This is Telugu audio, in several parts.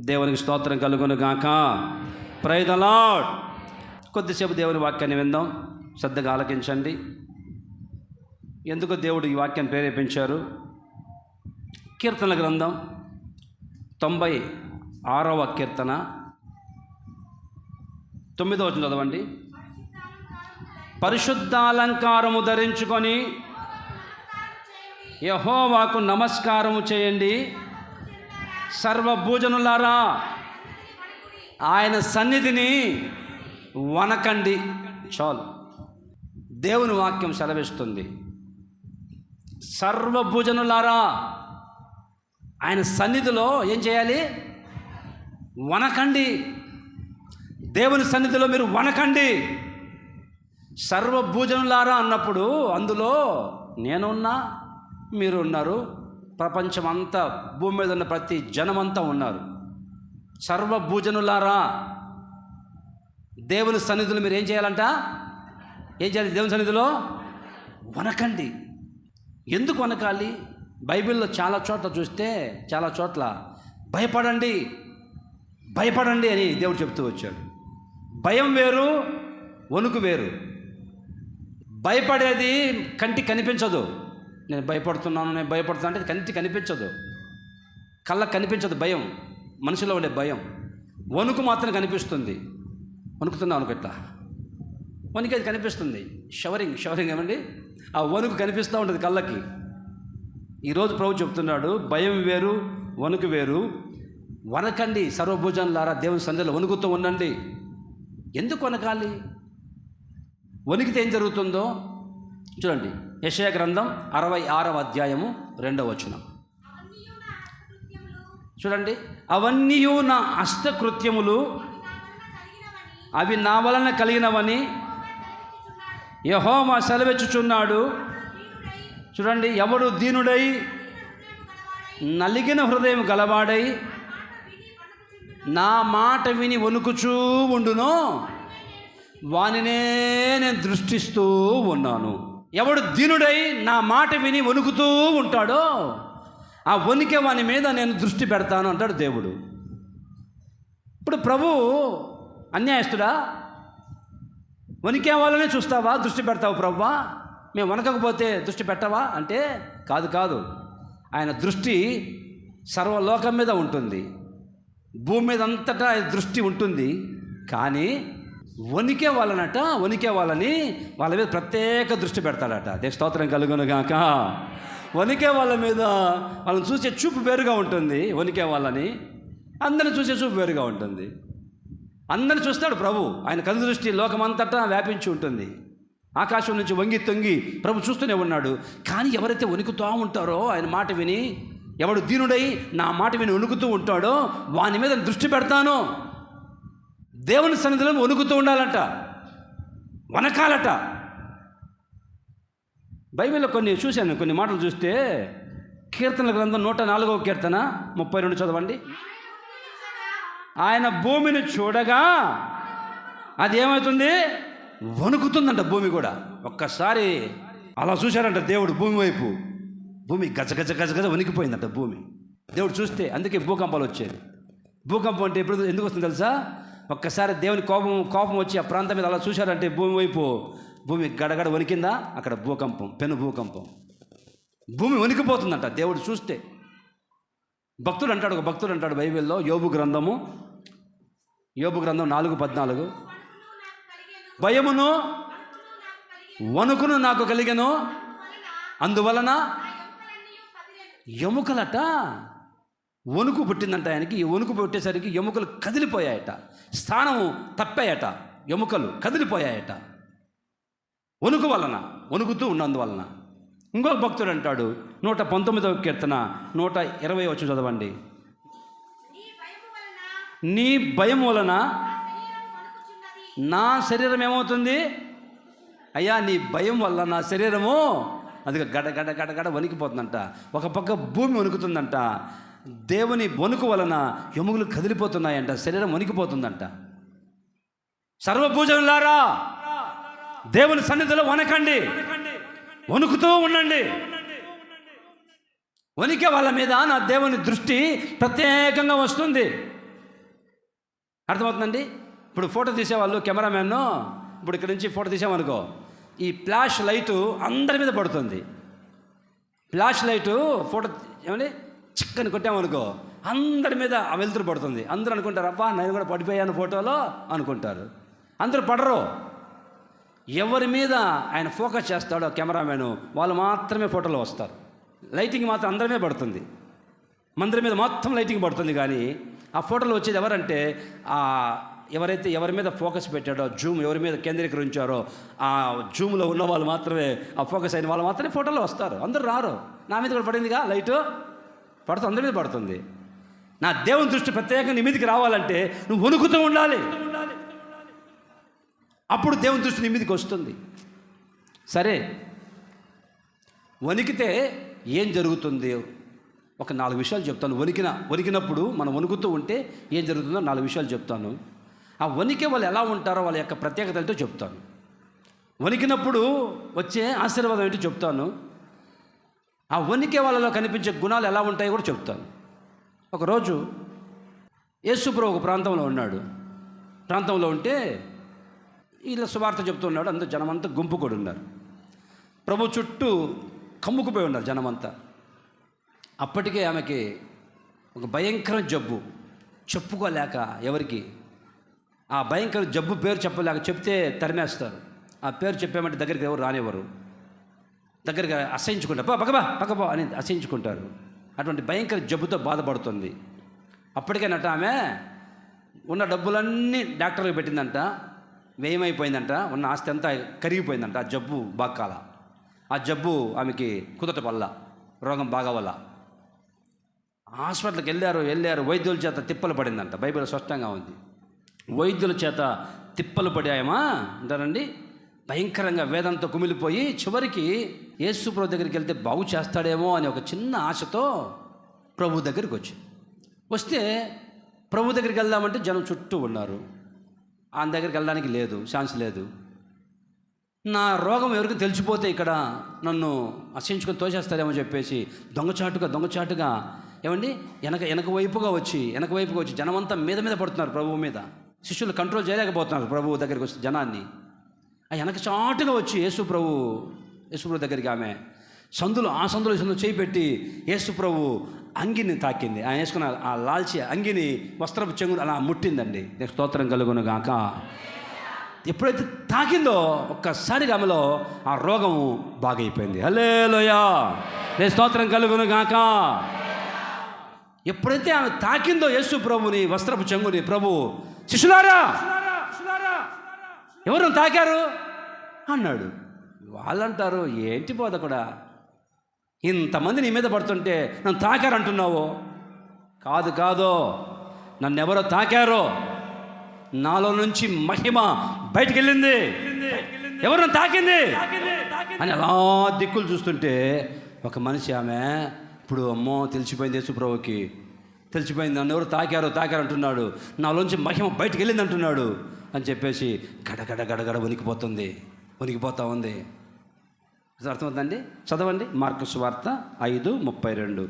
దేవునికి స్తోత్రం కలుగును గాక. Praise the Lord. కొద్దిసేపు దేవుని వాక్యాన్ని విందాం, శ్రద్ధగా ఆలకించండి. ఎందుకు దేవుడు ఈ వాక్యాన్ని ప్రేరేపించారు? కీర్తనల గ్రంథం 96వ కీర్తన 9వ వచనం చదవండి. పరిశుద్ధాలంకారము ధరించుకొని యెహోవాకు నమస్కారము చేయండి, సర్వభూజనులారా ఆయన సన్నిధిని వనకండి. చాలు, దేవుని వాక్యం సెలవిస్తుంది. సర్వభూజనులారా ఆయన సన్నిధిలో ఏం చేయాలి? వనకండి. దేవుని సన్నిధిలో మీరు వనకండి. సర్వభూజనులారా అన్నప్పుడు అందులో నేనున్నా, మీరు ఉన్నారు, ప్రపంచమంతా, భూమి మీద ఉన్న ప్రతి జనమంతా ఉన్నారు. సర్వభూజనులారా దేవుని సన్నిధిలో మీరు ఏం చేయాలంట? ఏం చేయాలి? దేవుని సన్నిధిలో వనకండి. ఎందుకు వనకాలి? బైబిల్లో చాలా చోట్ల చూస్తే, చాలా చోట్ల భయపడండి, భయపడండి అని దేవుడు చెప్తూ వచ్చాడు. భయం వేరు, వణుకు వేరు. భయపడేది కంటికి కనిపించదు. నేను భయపడుతున్నాను, నేను భయపడుతున్నా అంటే కంటికి కనిపించదు, కళ్ళకు కనిపించదు. భయం, మనిషిలో ఉండే భయం. వణుకు మాత్రం కనిపిస్తుంది. వణుకుతున్నాను అనుకట్లా, వణికేది కనిపిస్తుంది. షవరింగ్ ఏమండి, ఆ వణుకు కనిపిస్తూ ఉంటుంది కళ్ళకి. ఈరోజు ప్రభు చెప్తున్నాడు, భయం వేరు, వణుకు వేరు. వనకండి సర్వభూజనులారా, దేవుని సన్నిధిలో వణుకుతూ ఉండండి. ఎందుకు వనకాలి? వణికితే ఏం జరుగుతుందో చూడండి. యెషయా గ్రంథం 66వ అధ్యాయము 2వ వచనం చూడండి. అవన్నీయు నా హస్తకృత్యములు, అవి నా వలన కలిగినవని యెహోవా సెలవిచ్చుచున్నాడు. చూడండి, ఎవడు దీనుడై నలిగిన హృదయం గలవాడై నా మాట విని వణుకుచూ ఉండునో వానినే నేను దృష్టిస్తూ ఉన్నాను. ఎవడు దీనుడై నా మాట విని వణుకుతూ ఉంటాడో ఆ వణికే వాని మీద నేను దృష్టి పెడతాను అంటాడు దేవుడు. ఇప్పుడు ప్రభు అన్యాయస్తుడా? వణికే వాళ్ళనే చూస్తావా, దృష్టి పెడతావు ప్రభువా? మేము వణకకపోతే దృష్టి పెట్టవా అంటే కాదు. ఆయన దృష్టి సర్వలోకం మీద ఉంటుంది, భూమి మీద అంతటా ఆయన దృష్టి ఉంటుంది. కానీ వణికే వాళ్ళని వాళ్ళ మీద ప్రత్యేక దృష్టి పెడతాడట. దేవ స్తోత్రం కలుగును గాక. వణికే వాళ్ళ మీద, వాళ్ళని చూసే చూపు వేరుగా ఉంటుంది. వణికే వాళ్ళని, అందరిని చూసే చూపు వేరుగా ఉంటుంది. అందరిని చూస్తాడు ప్రభు. ఆయన కను దృష్టి లోకమంతటా వ్యాపించి ఉంటుంది. ఆకాశం నుంచి వంగి తొంగి ప్రభు చూస్తూనే ఉన్నాడు. కానీ ఎవరైతే వణుకుతూ ఉంటారో ఆయన మాట విని, ఎవడు దీనుడై నా మాట విని వణుకుతూ ఉంటాడో వాని మీద దృష్టి పెడతాను. దేవుని సన్నిధిలో వణుకుతూ ఉండాలంట, వనకాలట. బైబిల్లో కొన్ని మాటలు చూస్తే, కీర్తనల గ్రంథం 104వ కీర్తన 32 చదవండి. ఆయన భూమిని చూడగా అది ఏమవుతుంది? వణుకుతుందంట భూమి కూడా. ఒక్కసారి అలా చూశారంట దేవుడు భూమి వైపు. భూమి గజ గజ గజ గజ వణికిపోయిందంట భూమి. దేవుడు చూస్తే, అందుకే భూకంపాలు వచ్చేది. భూకంపం అంటే ఎప్పుడు ఎందుకు వస్తుంది తెలుసా? ఒక్కసారి దేవుని కోపం వచ్చి ఆ ప్రాంతం మీద అలా చూశారంటే భూమి వైపు, భూమి గడగడ వణికిందా, అక్కడ భూకంపం, పెను భూకంపం. భూమి వణికిపోతుందంట దేవుడు చూస్తే. ఒక భక్తుడు అంటాడు బైబిల్లో, యోబు గ్రంథం 4:14, భయమును వణుకును నాకు కలిగెను, అందువలన ఎముకలట, వణుకు పుట్టిందంట ఆయనకి. ఈ వణుకు పుట్టేసరికి ఎముకలు కదిలిపోయాయట, స్థానము తప్పాయట, ఎముకలు కదిలిపోయాయట వణుకు వలన, వణుకుతూ ఉన్నందువలన. ఇంకొక భక్తుడు అంటాడు 119వ కీర్తన 120వ వచనం చదవండి. నీ భయం వలన నా శరీరం ఏమవుతుంది? అయ్యా, నీ భయం వల్ల నా శరీరము అది గడ వణికిపోతుందంట. ఒక పక్క భూమి వణుకుతుందంట. దేవుని వణుకు వలన ఎముకలు కదిలిపోతున్నాయంట, శరీరం వణికిపోతుందంట. సర్వభూజనులారా దేవుని సన్నిధిలో వనకండి, వణుకుతూ ఉండండి. వణికే వాళ్ళ మీద నా దేవుని దృష్టి ప్రత్యేకంగా వస్తుంది. అర్థమవుతుందండి? ఇప్పుడు ఫోటో తీసేవాళ్ళు కెమెరామ్యాన్, ఇప్పుడు ఇక్కడ నుంచి ఫోటో తీసామనుకో, ఈ ఫ్లాష్ లైటు అందరి మీద పడుతుంది. ఫ్లాష్ లైటు ఫోటో ఏమండి చిక్కని కొట్టామనుకో, అందరి మీద ఆ వెలుతురు పడుతుంది. అందరూ అనుకుంటారు, అబ్బా నేను కూడా పడిపోయాను ఫోటోలో అనుకుంటారు. అందరూ పడరు. ఎవరి మీద ఆయన ఫోకస్ చేస్తాడో కెమెరామెను, వాళ్ళు మాత్రమే ఫోటోలో వస్తారు. లైటింగ్ మాత్రం అందరి మీద పడుతుంది, మందిరం మీద మొత్తం లైటింగ్ పడుతుంది. కానీ ఆ ఫోటోలో వచ్చేది ఎవరంటే ఎవరైతే ఎవరి మీద ఫోకస్ పెట్టాడో, జూమ్ ఎవరి మీద కేంద్రీకరించారో, ఆ జూమ్లో ఉన్న వాళ్ళు మాత్రమే, ఆ ఫోకస్ అయిన వాళ్ళు మాత్రమే ఫోటోలో వస్తారు. అందరూ రారు. నా మీద కూడా పడిందిగా లైటు పడుతుంది, అందరి మీద పడుతుంది. నా దేవుని దృష్టి ప్రత్యేకంగా నీ మీదకి రావాలంటే నువ్వు వణుకుతూ ఉండాలి. అప్పుడు దేవుని దృష్టి నీ మీదకి వస్తుంది. సరే, వణికితే ఏం జరుగుతుంది? ఒక 4 విషయాలు చెప్తాను. వణికినప్పుడు మనం వణుకుతూ ఉంటే ఏం జరుగుతుందో 4 విషయాలు చెప్తాను. ఆ వణికే వాళ్ళు ఎలా ఉంటారో వాళ్ళ యొక్క ప్రత్యేకతలతో చెప్తాను. వణికినప్పుడు వచ్చే ఆశీర్వాదం ఏంటో చెప్తాను. ఆ వణికే వాళ్ళలో కనిపించే గుణాలు ఎలా ఉంటాయో కూడా చెప్తాను. ఒకరోజు యేసుప్రభు ఒక ప్రాంతంలో ఉన్నాడు. ప్రాంతంలో ఉంటే ఇలా సువార్త చెప్తున్నాడు. అందరూ జనమంతా గుంపు కూడా ఉన్నారు. ప్రభు చుట్టూ కమ్ముకుపోయి ఉన్నారు జనమంతా. అప్పటికే ఆమెకి ఒక భయంకర జబ్బు, చెప్పుకోలేక ఎవరికి ఆ భయంకర జబ్బు పేరు చెప్పలేక, చెప్తే తరిమేస్తారు. ఆ పేరు చెప్పామంటే దగ్గరికి ఎవరు రానివ్వరు, దగ్గరికి అసహించుకుంటారు. పక్కబా అని అసహించుకుంటారు. అటువంటి భయంకర జబ్బుతో బాధపడుతుంది. అప్పటికేనట ఆమె ఉన్న డబ్బులన్నీ డాక్టర్కి పెట్టిందంట, వ్యయమైపోయిందంట, ఉన్న ఆస్తి అంతా కరిగిపోయిందంట. ఆ జబ్బు బాకాల, ఆ జబ్బు ఆమెకి కుదట వల్ల, రోగం బాగా వల్ల హాస్పిటల్కి వెళ్ళారు. వైద్యుల చేత తిప్పలు పడిందంట. బైబిల్ స్పష్టంగా ఉంది. వైద్యుల చేత తిప్పలు పడాయమా అంటారండి. భయంకరంగా వేదంతో కుమిలిపోయి చివరికి యేసు ప్రభు దగ్గరికి వెళ్తే బాగు చేస్తాడేమో అని ఒక చిన్న ఆశతో ప్రభు దగ్గరికి వస్తే ప్రభు దగ్గరికి వెళ్దామంటే జనం చుట్టూ ఉన్నారు. ఆయన దగ్గరికి వెళ్ళడానికి లేదు, ఛాన్స్ లేదు. నా రోగం ఎవరికి తెలిసిపోతే ఇక్కడ నన్ను అసహించుకొని తోసేస్తారేమో చెప్పేసి దొంగచాటుగా ఏమండి వెనక వైపుగా వచ్చి జనమంతా మీద పడుతున్నారు ప్రభువు మీద. శిష్యులు కంట్రోల్ చేయలేకపోతున్నారు ప్రభువు దగ్గరికి వచ్చి జనాన్ని. ఆ వెనక చాటుగా వచ్చి యేసు ప్రభు దగ్గరికి ఆమె ఆ సందులో చేయి పెట్టి యేసు ప్రభు అంగిని తాకింది. ఆయన వేసుకున్న ఆ లాల్చి అంగిని వస్త్రపు చెంగును అలా ముట్టిందండి. స్తోత్రం కలుగును గాక. ఎప్పుడైతే తాకిందో ఒక్కసారిగా ఆమెలో ఆ రోగము బాగైపోయింది. హల్లెలూయా, స్తోత్రం కలుగును గాక. ఎప్పుడైతే ఆమె తాకిందో యేసు ప్రభుని వస్త్రపు చెంగుని, ప్రభు శిష్యులారా ఎవరు తాకారు అన్నాడు. వాళ్ళంటారు, ఏంటి బోధకుడా, ఇంతమంది నీ మీద పడుతుంటే నన్ను తాకారంటున్నావు? కాదు, నన్ను ఎవరో తాకారో, నాలో నుంచి మహిమ బయటికి వెళ్ళింది. ఎవరు నన్ను తాకింది అని అలా దిక్కులు చూస్తుంటే ఒక మనిషి, ఆమె ఇప్పుడు అమ్మో తెలిసిపోయింది, యేసుప్రభుకి తెలిసిపోయింది, నన్ను ఎవరు తాకారు అంటున్నాడు, నాలోంచి మహిమ బయటికి వెళ్ళింది అంటున్నాడు అని చెప్పేసి గడగడ వణికిపోతా ఉంది. అర్థమవుతుందండి? చదవండి మార్కు సువార్త 5:32.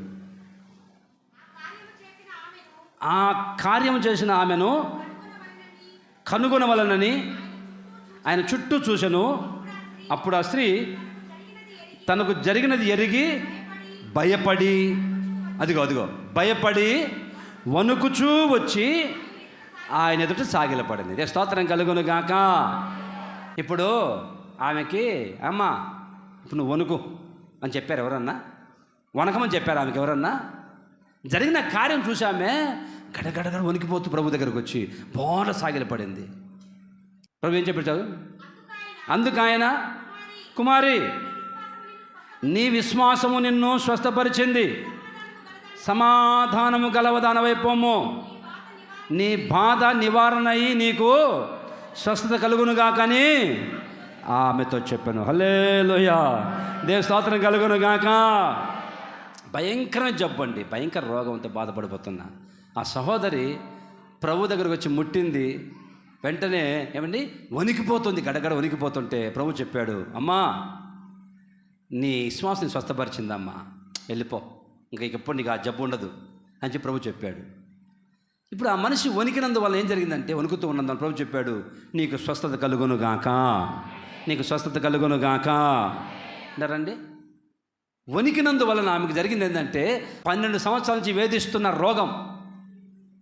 ఆ కార్యం చేసిన ఆమెను కనుగొనవలనని ఆయన చుట్టూ చూసెను. అప్పుడు ఆ స్త్రీ తనకు జరిగినది ఎరిగి భయపడి, అదిగో భయపడి వణుకుచూ వచ్చి ఆయన ఎదుట సాగిలపడింది. స్తోత్రం కలుగును గాక. ఇప్పుడు ఆమెకి, అమ్మ ఇప్పుడు నువ్వు వణుకు అని చెప్పారు ఎవరన్నా? వణకమని చెప్పారు ఆమెకి ఎవరన్నా? జరిగిన కార్యం చూసామే గడగడ వణికిపోతూ ప్రభు దగ్గరకు వచ్చి బోట సాగిలపడింది. ప్రభు ఏం చెప్పాడు? అందుకు ఆయన, కుమారి నీ విశ్వాసము నిన్ను స్వస్థపరిచింది, సమాధానము గలవదానవైపోము, నీ బాధ నివారణ అయ్యి నీకు స్వస్థత కలుగునుగాకని ఆమెతో చెప్పాను. హల్లెలూయా, దేవుని స్తోత్రం కలుగునుగాక. భయంకర జబ్బండి, భయంకర రోగంతో బాధపడిపోతున్నా ఆ సహోదరి ప్రభు దగ్గరకు వచ్చి ముట్టింది. వెంటనే ఏమండి వణికిపోతుంది, గడగడ వణికిపోతుంటే ప్రభు చెప్పాడు, అమ్మా నీ విశ్వాసం స్వస్థపరిచిందమ్మా, వెళ్ళిపో, ఇంకా ఎప్పుడు నీకు ఆ జబ్బు ఉండదు అని చెప్పి ప్రభు చెప్పాడు. ఇప్పుడు ఆ మనిషి వణికినందువల్ల ఏం జరిగిందంటే, వణుకుతూ ఉన్నందువల్ల ప్రభు చెప్పాడు, నీకు స్వస్థత కలుగును గాక, నీకు స్వస్థత కలుగును గాక అంటారండి. వణికినందువలన ఆమెకు జరిగింది ఏంటంటే, 12 సంవత్సరాల నుంచి వేధిస్తున్న రోగం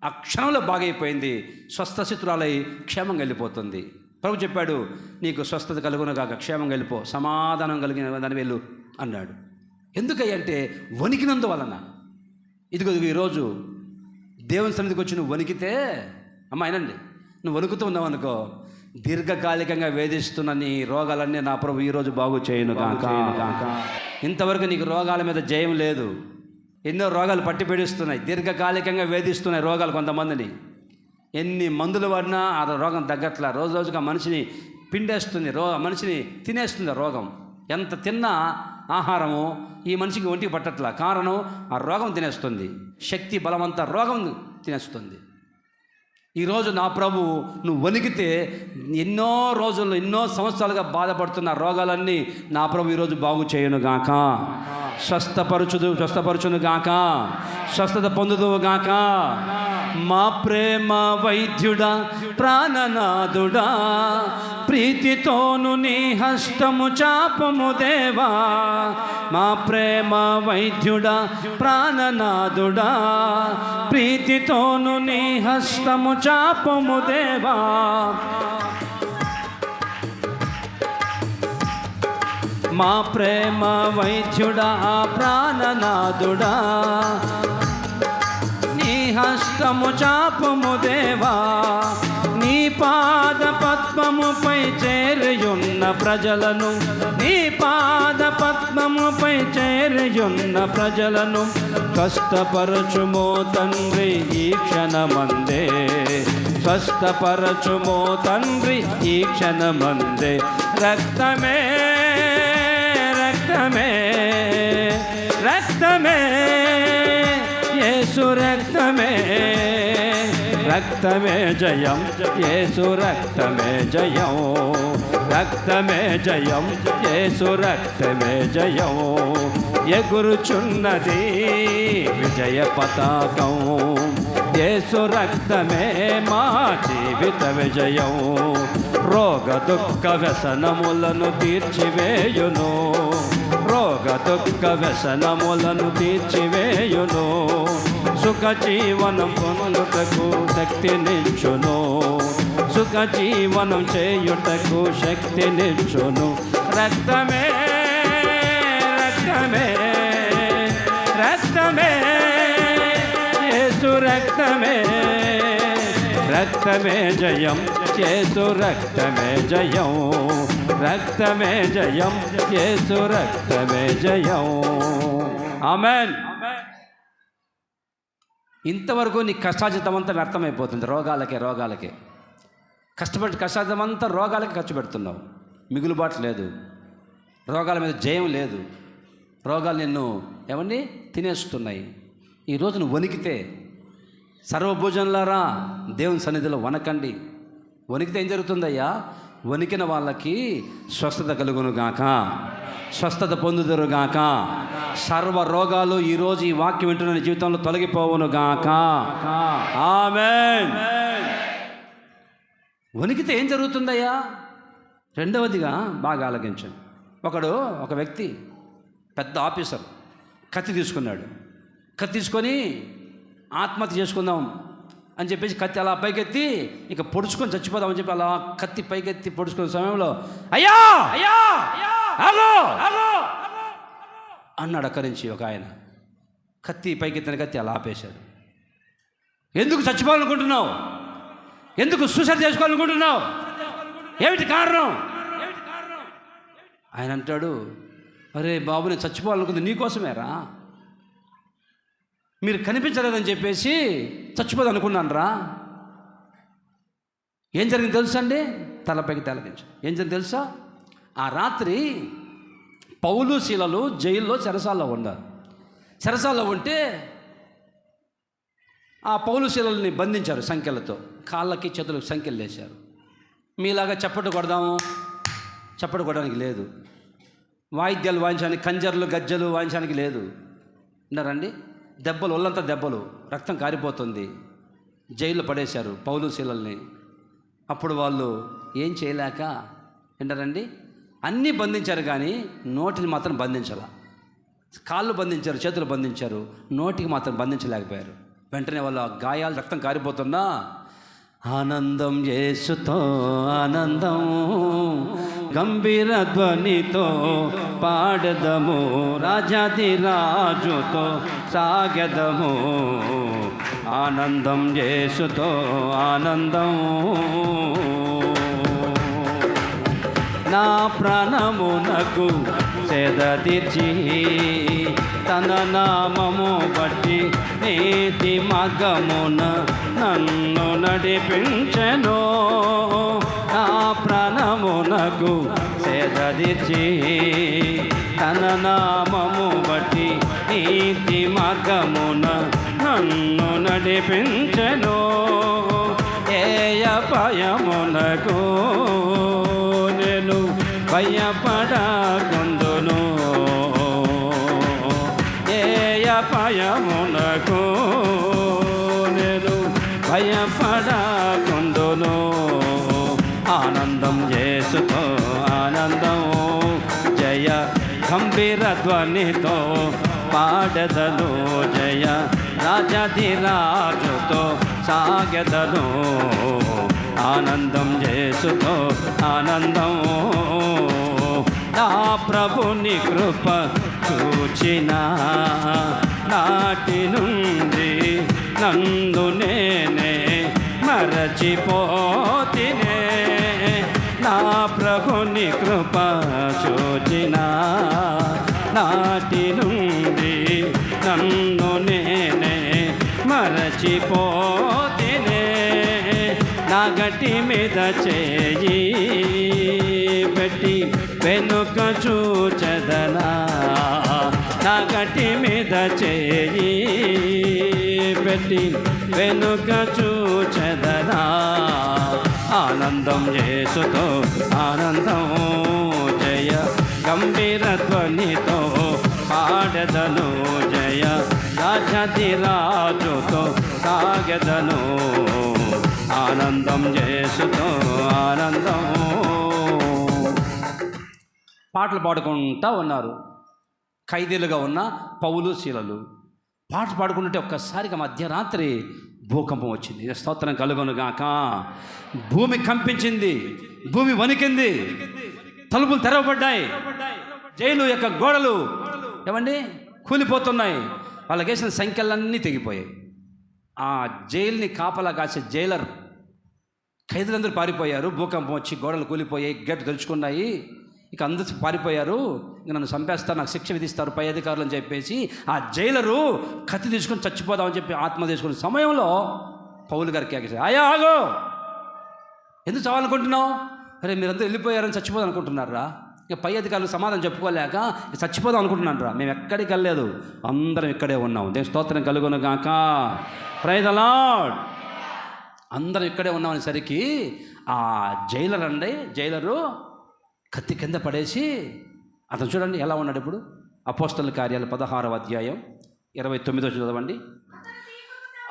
ఆ క్షణంలో బాగైపోయింది. స్వస్థచిత్రాలై క్షేమంగా వెళ్ళిపోతుంది. ప్రభు చెప్పాడు, నీకు స్వస్థత కలుగును గాక, క్షేమంగా వెళ్ళిపో, సమాధానం కలిగిన దాన్ని వెళ్ళు అన్నాడు. ఎందుకంటే వణికినందువలన. ఇదిగో ఈరోజు దేవుని సన్నిధికి వచ్చి నువ్వు వణికితే, అమ్మ అయినండి, నువ్వు వణుకుతూ ఉన్నావు అనుకో, దీర్ఘకాలికంగా వేధిస్తున్న నీ రోగాలన్నీ నా ప్రభు ఈరోజు బాగు చేయను గాక. ఇంతవరకు నీకు రోగాల మీద జయం లేదు. ఎన్నో రోగాలు పట్టి పీడిస్తున్నాయి, దీర్ఘకాలికంగా వేధిస్తున్నాయి రోగాలు కొంతమందిని. ఎన్ని మందులు వాడినా ఆ రోగం తగ్గట్లా. రోజు రోజుగా మనిషిని పిండేస్తుంది, మనిషిని తినేస్తుంది రోగం. ఎంత తిన్నా ఆహారము ఈ మనిషికి ఒంటికి పట్టట్లా. కారణం ఆ రోగం తినేస్తుంది. శక్తి బలమంతా రోగం తినేస్తుంది. ఈరోజు నా ప్రభు నువ్వు వణికితే ఎన్నో రోజుల్లో ఎన్నో సంవత్సరాలుగా బాధపడుతున్న రోగాలన్నీ నా ప్రభు ఈరోజు బాగు చేయను గాక, స్వస్థపరచును గాక, స్వస్థత పొందుదువు గాక. మా ప్రేమ వైద్యుడా, ప్రాణనాథుడా, ప్రీతితోను నీ హస్తము చాపము దేవా. మా ప్రేమ వైద్యుడా, ప్రాణనాథుడా, ప్రీతితోను నీ హస్తము చాపము దేవా. మా ప్రేమ వైద్యుడా, ప్రాణనాథుడా, నీ హస్తము చాపము దేవా. నీ పాద పద్మముపై చేరియున్న ప్రజలను, నీ పాద పద్మముపై చేరియున్న ప్రజలను స్వస్థపరచుమో తండ్రి ఈ క్షణమందే, స్వస్థపరచుమో తండ్రి ఈ క్షణమందే. రక్తమే రక్తమే రక్తమే యేసు రక్తమే, రక్తమే జయం, యేసు రక్తమే జయం, రక్తమే జయం, యేసు రక్తమే జయం. ఎగురుచున్నది విజయ పతాకం, యేసు రక్తమే మా జీవిత విజయం. రోగ దుఃఖ వ్యసనములను తీర్చివేయును, రోగ దుఃఖ వ్యసనములను తీర్చివేయును. సుఖ జీవనం పొందుటకు శక్తినిచ్చును, సుఖ జీవనం చేయుటకు శక్తినిచ్చును. రక్తమే రక్తమే రక్తమే యేసు రక్తమే, రక్తమే జయం, యేసు రక్తమే జయం, రక్తమే జయం, యేసు రక్తమే జయం. ఆమేన్. ఇంతవరకు నీ కష్టాజితమంతా వ్యర్థమైపోతుంది. రోగాలకే కష్టపడి కష్టాజితమంతా రోగాలకి ఖర్చు పెడుతున్నావు. మిగులుబాటు లేదు, రోగాల మీద జయం లేదు, రోగాలు నిన్ను ఏమన్నీ తినేస్తున్నాయి. ఈరోజు నువ్వు వణికితే, సర్వభోజనులారా దేవుని సన్నిధిలో వణకండి. వణికితే ఏం జరుగుతుందయ్యా? వణికిన వాళ్ళకి స్వస్థత కలుగును గాక, స్వస్థత పొందుదురు గాక. సర్వ రోగాలు ఈరోజు ఈ వాక్యం వింటున్న జీవితంలో తొలగిపోవును గాక. ఆమేన్. వణికితే ఏం జరుగుతుందయ్యా? రెండవదిగా బాగా ఆలోచించండి. ఒక వ్యక్తి పెద్ద ఆఫీసర్ కత్తి తీసుకున్నాడు. కత్తి తీసుకొని ఆత్మహత్య చేసుకుందాం అని చెప్పేసి కత్తి అలా పైకెత్తి ఇక పొడుచుకొని చచ్చిపోదామని చెప్పి అలా కత్తి పైకెత్తి పొడుచుకునే సమయంలో అయ్యా అయ్యా ఆగో అన్నాడు అక్కడి నుంచి ఒక ఆయన. కత్తి పైకెత్తిన కత్తి అలా ఆపేశాడు. ఎందుకు చచ్చిపోవాలనుకుంటున్నావు? ఎందుకు సూసైడ్ చేసుకోవాలనుకుంటున్నావు? ఏమిటి కారణం? ఆయన అంటాడు, అరే బాబు, నేను చచ్చిపోవాలనుకుంది నీకోసమేరా, మీరు కనిపించలేదని చెప్పేసి చచ్చిపోదు అనుకున్నాను రా. ఏం జరిగింది తెలుసా అండి? తలపైకి తలకించు. ఏం జరిగింది తెలుసా? ఆ రాత్రి పౌలు శీలలు జైల్లో చెరసాల్లో ఉన్నారు. చెరసాల్లో ఉంటే ఆ పౌలు శీలల్ని బంధించారు సంఖ్యలతో, కాళ్ళకి చేతులకు సంఖ్యలు వేశారు. మీలాగా చప్పట్లు కొట్టడానికి లేదు, వాయిద్యాలు వాయించడానికి, కంజర్లు గజ్జలు వాయించడానికి లేదు. విన్నారండి? దెబ్బలు, ఒళ్ళంతా దెబ్బలు, రక్తం కారిపోతుంది. జైల్లో పడేశారు పౌలు శీలల్ని. అప్పుడు వాళ్ళు ఏం చేయలేక ఏంటారండి, అన్నీ బంధించారు కానీ నోటిని మాత్రం బంధించాల. కాళ్ళు బంధించారు, చేతులు బంధించారు, నోటికి మాత్రం బంధించలేకపోయారు. వెంటనే వాళ్ళ గాయాలు రక్తం కారిపోతున్నా ఆనందం యేసుతో ఆనందం, గంభీర ధ్వనితో పాడదము, రాజాది రాజుతో సాగెదము. ఆనందం యేసుతో ఆనందం, నా ప్రాణమునకు సేద తీర్చి తన నామము బట్టి నీతి మార్గమున నన్ను నడిపించెను. నా ప్రాణమునకు సేద తీర్చి తన నామము బట్టి నీతి మార్గమున నన్ను నడిపించెను. ఏయ భయమునకు నేను భయపడకుందును, ఏయ భయమునకు నేను భయపడకుందును. ఆనందం యేసుతో ఆనందం, జయ గంభీర ధ్వనితో పాడెదను, జయ రాజాది రాజుతో సాగెదను. ఆనందం యేసుతో ఆనందం, నా ప్రభుని కృప చూచిన నాటి నుండి నన్ను నేనే మరచిపోతినే. నా ప్రభుని కృప చూచిన నాటి నుండి నన్ను నేనే మరచిపోతినే. నా గట్టి మీద చేయి పెట్టి వెనుక చూచెదనా, నా గట్టి మీద చేయి పెట్టి వెనుక చూచెదనా. ఆనందం యేసుతో ఆనందం, జయ గంభీర ధ్వనితో పాడెదను, జయ రాజాది రాజుతో సాగెదను. ఆనందం యేసుతో ఆనందం. పాటలు పాడుకుంటా ఉన్నారు ఖైదీలుగా ఉన్న పౌలు శీలలు. పాటలు పాడుకుంటుంటే ఒక్కసారిగా మధ్యరాత్రి భూకంపం వచ్చింది. స్తోత్రం కలుగునుగాక. భూమి కంపించింది, భూమి వణికింది, తలుపులు తెరవబడ్డాయి, జైలు యొక్క గోడలు ఏమండి కూలిపోతున్నాయి, వాళ్ళకి వేసిన సంఖ్యలన్నీ తెగిపోయాయి. ఆ జైలుని కాపలా కాసే జైలర్ ఖైదీలందరూ పారిపోయారు. భూకంపం వచ్చి గోడలు కూలిపోయాయి, గేట్లు తెరుచుకున్నాయి. ఇక అందరూ పారిపోయారు. ఇక నన్ను చంపేస్తారు, నాకు శిక్ష విధిస్తారు పై అధికారులు అని చెప్పేసి ఆ జైలరు కత్తి తీసుకొని చచ్చిపోదామని చెప్పి ఆత్మ తీసుకునే సమయంలో పౌలు గారికి కేకేశారు, అయ్యా ఆగో, ఎందుకు చావాలనుకుంటున్నావు? అరే మీరందరూ వెళ్ళిపోయారని చచ్చిపోదాం అనుకుంటున్నారా? ఇక పై అధికారులు సమాధానం చెప్పుకోలేక చచ్చిపోదాం అనుకుంటున్నాను రా. మేము ఎక్కడికి వెళ్ళలేదు, అందరం ఇక్కడే ఉన్నాం. దేవుని స్తోత్రం కలుగును గాక. Praise the Lord. అందరం ఇక్కడే ఉన్నామనేసరికి ఆ జైలరు కత్తి కింద పడేసి అతను చూడండి ఎలా ఉన్నాడు. ఇప్పుడు అపోస్తలుల కార్యాలు 16వ అధ్యాయం 29వ చదవండి.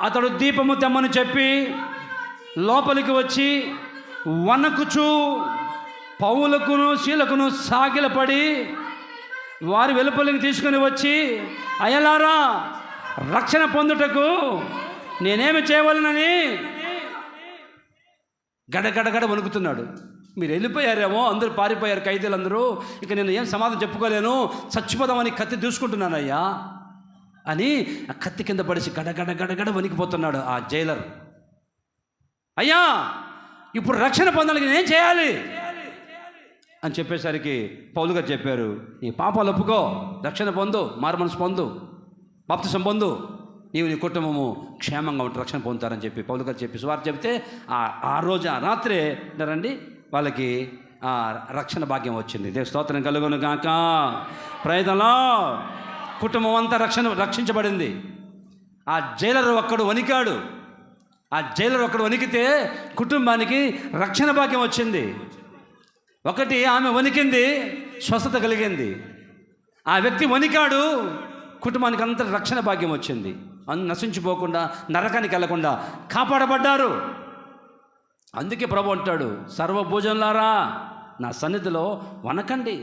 అతడు దీపము తెమ్మని చెప్పి లోపలికి వచ్చి వణకుచూ పౌలుకును శీలకును సాగిలపడి వారి వెలుపలికి తీసుకుని వచ్చి, అయ్యలారా, రక్షణ పొందుటకు నేనేమి చేయవలనని గడగడగడ వణుకుతున్నాడు. మీరు వెళ్ళిపోయారేమో, అందరూ పారిపోయారు ఖైదీలందరూ, ఇక నేను ఏం సమాధానం చెప్పుకోలేను, చచ్చిపోదామని కత్తి దూసుకుంటున్నానయ్యా అని ఆ కత్తి కింద పడేసి గడగడ వణికిపోతున్నాడు ఆ జైలర్. అయ్యా, ఇప్పుడు రక్షణ పొందాలని నేనేం చేయాలి అని చెప్పేసరికి పౌలు గారు చెప్పారు, నీ పాపాలు ఒప్పుకో, రక్షణ పొందు, మారుమనసు పొందు, బాప్తిసం పొందు, నీవు నీ కుటుంబము క్షేమంగా ఉంటే రక్షణ పొందుతారని చెప్పి పౌలు గారు చెప్పి సువార్త చెబితే ఆ రోజు ఆ రాత్రే రండి వాళ్ళకి రక్షణ భాగ్యం వచ్చింది. దేవుని స్తోత్రం కలుగును గాక. Praise the Lord. కుటుంబం అంతా రక్షించబడింది. ఆ జైలర్ ఒక్కడు వణికాడు. ఆ జైలర్ ఒక్కడు వణికితే కుటుంబానికి రక్షణ భాగ్యం వచ్చింది. ఒకటి, ఆమె వణికింది, స్వస్థత కలిగింది. ఆ వ్యక్తి వణికాడు, కుటుంబానికి అంతా రక్షణ భాగ్యం వచ్చింది. నశించిపోకుండా నరకానికి వెళ్లకుండా కాపాడబడ్డారు. అందుకే ప్రభు అంటాడు, సర్వభూజనులారా నా సన్నిధిలో వనకండి.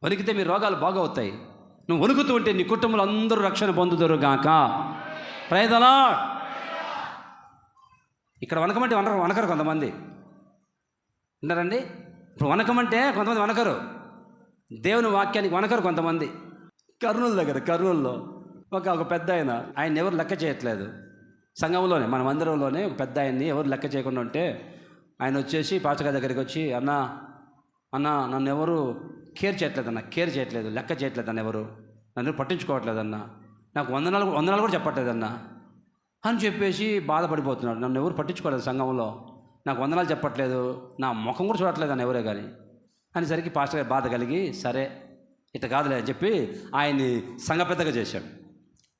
వణికితే మీ రోగాలు బాగవుతాయి. నువ్వు వణుకుతూ ఉంటే నీ కుటుంబంలో అందరూ రక్షణ పొందుదురు గాక. Praise the Lord. ఇక్కడ వనకమంటే వనకరు కొంతమంది, విన్నారండి? ఇప్పుడు వనకమంటే కొంతమంది వనకరు, దేవుని వాక్యానికి వనకరు కొంతమంది. కర్నూలులో ఒక పెద్ద ఆయన ఎవరు లెక్క చేయట్లేదు. సంఘంలోనే మన మందిరంలోనే ఒక పెద్ద ఆయన్ని ఎవరు లెక్క చేయకుండా ఉంటే ఆయన వచ్చేసి పాస్టర్ గారి దగ్గరికి వచ్చి, అన్న నన్ను ఎవరు కేర్ చేయట్లేదు, లెక్క చేయట్లేదన్న, ఎవరు నన్ను పట్టించుకోవట్లేదన్న, నాకు వందనాలు కూడా చెప్పట్లేదన్న అని చెప్పేసి బాధపడిపోతున్నాడు. నన్ను ఎవరు పట్టించుకోలేదు, సంఘంలో నాకు వందనాలు చెప్పట్లేదు, నా ముఖం కూడా చూడట్లేదన్న ఎవరే కానీ అనేసరికి పాస్టర్ గారు బాధ కలిగి, సరే ఇట్లా కాదులే అని చెప్పి ఆయన్ని సంఘ పెద్దగా చేశాడు.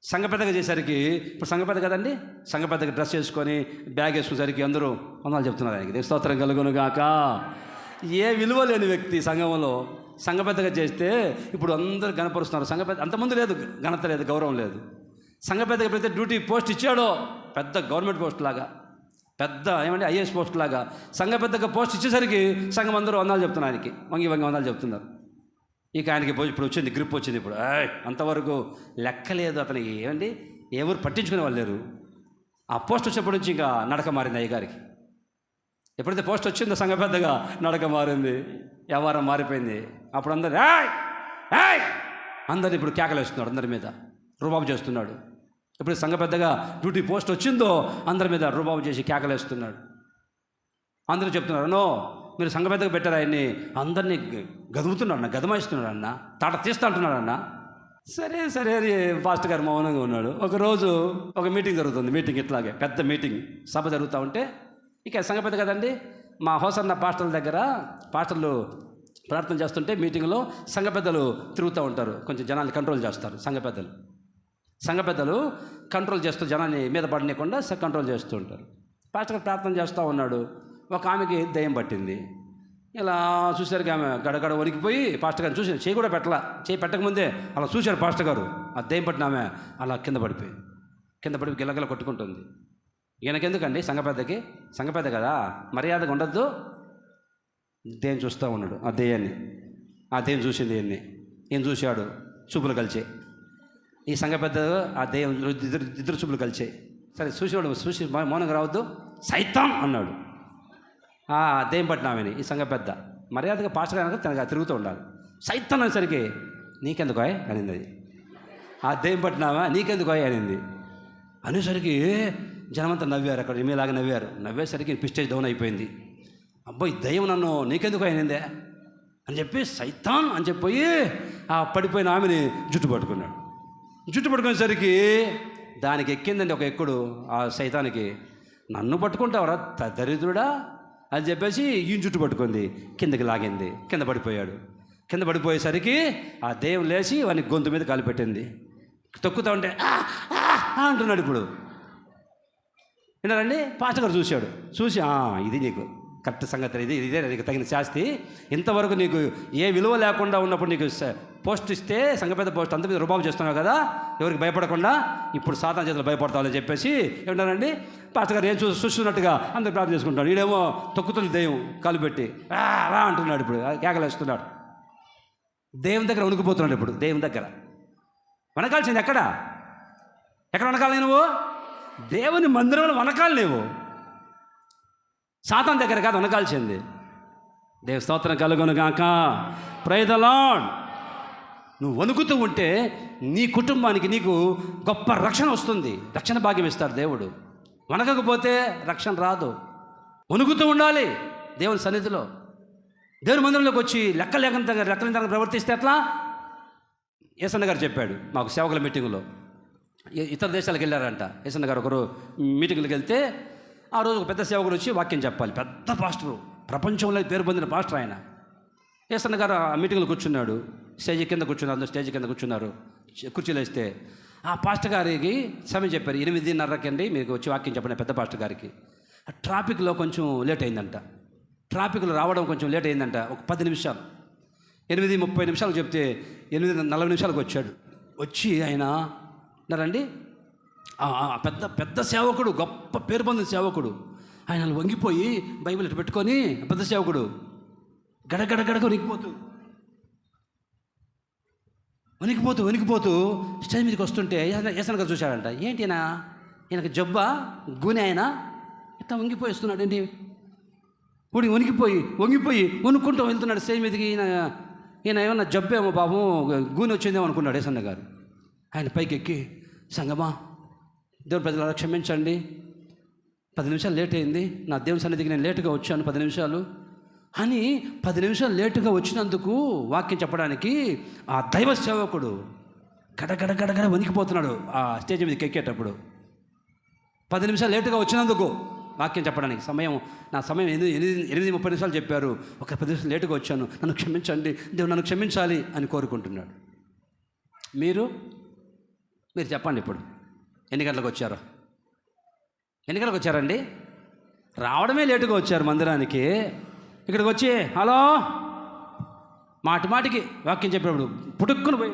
సంఘ పెద్దగా చేసరికి ఇప్పుడు సంఘ పెద్ద కదండి, సంఘ పెద్దగా డ్రెస్ వేసుకొని బ్యాగ్ వేసుకునేసరికి అందరూ వందనాలు చెప్తున్నారు ఆయనకి. దేవుని స్తోత్రం కలుగును గాక. ఏ విలువ లేని వ్యక్తి సంఘంలో సంఘ పెద్దగా చేస్తే ఇప్పుడు అందరూ గణపరుస్తున్నారు. సంఘ పెద్ద అంతకుముందు లేదు, ఘనత లేదు, గౌరవం లేదు. సంఘ పెద్దగా పెడితే డ్యూటీ పోస్ట్ ఇచ్చాడో, పెద్ద గవర్నమెంట్ పోస్ట్ లాగా, పెద్ద ఐఏఎస్ పోస్ట్ లాగా సంఘ పెద్దగా పోస్ట్ ఇచ్చేసరికి సంఘం అందరూ వందనాలు చెప్తున్నారు ఆయనకి, వంగి వందనాలు చెప్తున్నారు. ఇక ఆయనకి ఇప్పుడు వచ్చింది, గ్రిప్ వచ్చింది. ఇప్పుడు అంతవరకు లెక్కలేదు అతనికి, ఎవరు పట్టించుకునే వాళ్ళు లేరు. ఆ పోస్ట్ వచ్చినప్పటి నుంచి ఇంకా నడక మారింది అయ్యగారికి. ఎప్పుడైతే పోస్ట్ వచ్చిందో సంఘ పెద్దగా నడక మారింది, వ్యవహారం మారిపోయింది. అప్పుడు అందరు అందరిని ఇప్పుడు కేకలేస్తున్నాడు, అందరి మీద రుబాబు చేస్తున్నాడు. ఎప్పుడు సంఘ పెద్దగా డ్యూటీ పోస్ట్ వచ్చిందో అందరి మీద రుబాబు చేసి కేకలేస్తున్నాడు. అందరూ చెప్తున్నారు, నో మీరు సంఘ పెద్దగా పెట్టారు ఆయన్ని, అందరినీ గదుముతున్నాడు, గదమాయిస్తున్నాడు అన్న, తాట తీస్తా అంటున్నాడు అన్న. సరే అని పాస్టర్ గారు మౌనంగా ఉన్నాడు. ఒకరోజు ఒక మీటింగ్ జరుగుతుంది. మీటింగ్ ఇట్లాగే పెద్ద మీటింగ్ సభ జరుగుతూ ఉంటే, ఇక సంఘ పెద్ద కదండి, మా హోసన్న పాస్టర్ల దగ్గర పాస్టర్లు ప్రార్థన చేస్తుంటే మీటింగ్లో సంఘ పెద్దలు తిరుగుతూ ఉంటారు, కొంచెం జనాన్ని కంట్రోల్ చేస్తారు. సంఘ పెద్దలు కంట్రోల్ చేస్తూ జనాన్ని మీద పడనీయకుండా కంట్రోల్ చేస్తూ ఉంటారు. పాస్టర్ గారు ప్రార్థన చేస్తూ ఉన్నాడు. ఒక ఆమెకి దయ్యం పట్టింది. ఇలా చూసారికి ఆమె గడగడ వణికిపోయి పాస్టర్ గారిని చూసి చేయి కూడా చేయి పెట్టకముందే అలా చూశారు పాస్టర్ గారు. ఆ దయ్యం పట్టిన ఆమె అలా కింద పడిపోయి గిల్లగిల్ల కొట్టుకుంటుంది. ఈయనకెందుకండి, సంఘ పెద్ద కదా, మర్యాదగా ఉండద్దు. దెయ్యం చూస్తూ ఉన్నాడు ఆ దెయ్యాన్ని. ఆ దెయ్యం చూసింది ఈయన చూశాడు, చూపులు కలిచాయి. ఈ సంఘ పెద్ద ఆ దెయ్యం ఇద్దరు చూపులు కలిచాయి. సరే చూసి మౌనంగా రావద్దు, సైతాన్ అన్నాడు. దెయ్యం పట్టిన ఆమెని ఈ సంఘ పెద్ద మర్యాదగా పాస్టర్ గారు తనగా తిరుగుతూ ఉండాలి. సైతాన్ అనేసరికి నీకెందుకు అనింది అది. ఆ దెయ్యం పట్టినావా నీకెందుకు అనింది. అనేసరికి జనమంతా నవ్వారు, అక్కడ మీలాగా నవ్వేసరికి పిస్టేజ్ డౌన్ అయిపోయింది. అబ్బాయి దయ్యం నన్ను నీకెందుకు అనిందే అని చెప్పి సైతాన్ అని చెప్పి ఆ పడిపోయిన ఆమెని జుట్టు పట్టుకునేసరికి దానికి ఎక్కిందండి ఒక ఎక్కుడు. ఆ సైతానికి, నన్ను పట్టుకుంటావరా దరిద్రుడా అని చెప్పేసి ఈయన జుట్టు పట్టుకుంది, కిందకి లాగింది. కింద పడిపోయేసరికి ఆ దెయ్యం లేచి వానికి గొంతు మీద కాలు పెట్టింది. తొక్కుతూ ఉంటే అంటున్నాడు. ఇప్పుడు విన్నారండి, పాస్టర్ గారు చూసి ఇది నీకు కరెక్ట్ సంగతి, ఇదే నీకు తగిన శాస్తి. ఇంతవరకు నీకు ఏ విలువ లేకుండా ఉన్నప్పుడు నీకు పోస్ట్ ఇస్తే సంఘ పెద్ద పోస్ట్ అంత మీద రుబాబు చేస్తున్నావు కదా, ఎవరికి భయపడకుండా ఇప్పుడు సాతాను చేతులు భయపడతావని చెప్పేసి ఏమంటారండి, పాస్టర్ గారు ఏం చూస్తున్నట్టుగా అందరు ప్రార్థన చేసుకుంటాడు. వీడేమో తొక్కుతుంది దెయ్యం కాలు పెట్టి రా అంటున్నాడు. ఇప్పుడు కేకలేస్తున్నాడు. దేవుని దగ్గర వణుకుపోతున్నాడు. ఇప్పుడు దేవుని దగ్గర వనకాల్సింది ఎక్కడ వనకాలి? నువ్వు దేవుని మందిరంలో వనకాలి. నువ్వు సాతాను దగ్గర కాదు వనకాల్సింది. దేవుని స్తోత్రం కలుగును గాక. Praise the Lord. నువ్వు వణుకుతూ ఉంటే నీ కుటుంబానికి నీకు గొప్ప రక్షణ వస్తుంది, రక్షణ భాగ్యం ఇస్తాడు దేవుడు. వణకకపోతే రక్షణ రాదు. వణుకుతూ ఉండాలి దేవుని సన్నిధిలో. దేవుని మందిరంలోకి వచ్చి లెక్కలేని ప్రవర్తిస్తే ఎట్లా? యేసన్న గారు చెప్పాడు మాకు సేవకుల మీటింగులో. ఇతర దేశాలకు వెళ్ళారంట యేసన్న గారు. ఒకరు మీటింగ్లకు వెళ్తే ఆ రోజు ఒక పెద్ద సేవకుడు వచ్చి వాక్యం చెప్పాలి. పెద్ద పాస్టరు, ప్రపంచంలో పేరు పొందిన పాస్టర్ ఆయన. యేసన్న గారు ఆ మీటింగ్లో కూర్చున్నాడు. స్టేజ్ కింద కూర్చున్నారు. కుర్చీలు వేస్తే ఆ పాస్టర్ గారికి సమయం చెప్పారు. 8:30కి మీకు వచ్చి వాక్యం చెప్పండి పెద్ద పాస్టర్ గారికి. ట్రాఫిక్లో కొంచెం లేట్ అయిందంట. ట్రాఫిక్లో రావడం కొంచెం లేట్ అయిందంట. ఒక 10 నిమిషాలు, 8:30 చెప్తే 8:40 వచ్చాడు. వచ్చి ఆయన అన్నారండి, పెద్ద పెద్ద సేవకుడు, గొప్ప పేరు పొందిన సేవకుడు. ఆయన వంగిపోయి బైబిల్ ఇటు పెట్టుకొని పెద్ద సేవకుడు గడగడగడగ వణికిపోతూ స్టేజ్ మీదకి వస్తుంటే ఏసన్ గారు చూశాడంట. ఏంటి ఈయనకి జబ్బా గూనె ఆయన ఇట్లా వంగిపోయిస్తున్నాడు ఏంటి, వంగిపోయి వణుక్కుంటూ వెళ్తున్నాడు స్టేజ్ మీదకి. ఈయన ఏమన్నా జబ్బేమో పాపం గూనె వచ్చిందేమో అనుకున్నాడు ఏసన్న గారు. ఆయన పైకి ఎక్కి, సంగమా దేవుని ప్రజలు క్షమించండి, 10 నిమిషాలు లేట్ అయింది, నా దేవుని సన్నిధికి నేను లేటుగా వచ్చాను 10 నిమిషాలు అని 10 నిమిషాలు లేటుగా వచ్చినందుకు వాక్యం చెప్పడానికి ఆ దైవ సేవకుడు గడగడగడగడ వణికిపోతున్నాడు ఆ స్టేజ్ మీదకి ఎక్కేటప్పుడు. 10 నిమిషాలు లేటుగా వచ్చినందుకు వాక్యం చెప్పడానికి నా సమయం 8:30 చెప్పారు, ఒక 10 నిమిషాలు లేటుగా వచ్చాను, నన్ను క్షమించండి, దేవుడు నన్ను క్షమించాలి అని కోరుకుంటున్నాడు. మీరు చెప్పండి, ఇప్పుడు ఎన్ని గంటలకు వచ్చారో? ఎన్ని గంటలకు వచ్చారండి? రావడమే లేటుగా వచ్చారు మందిరానికి. ఇక్కడికి వచ్చి హలో మాటికి వాక్యం చెప్పేప్పుడు పుట్టుక్కుని పోయి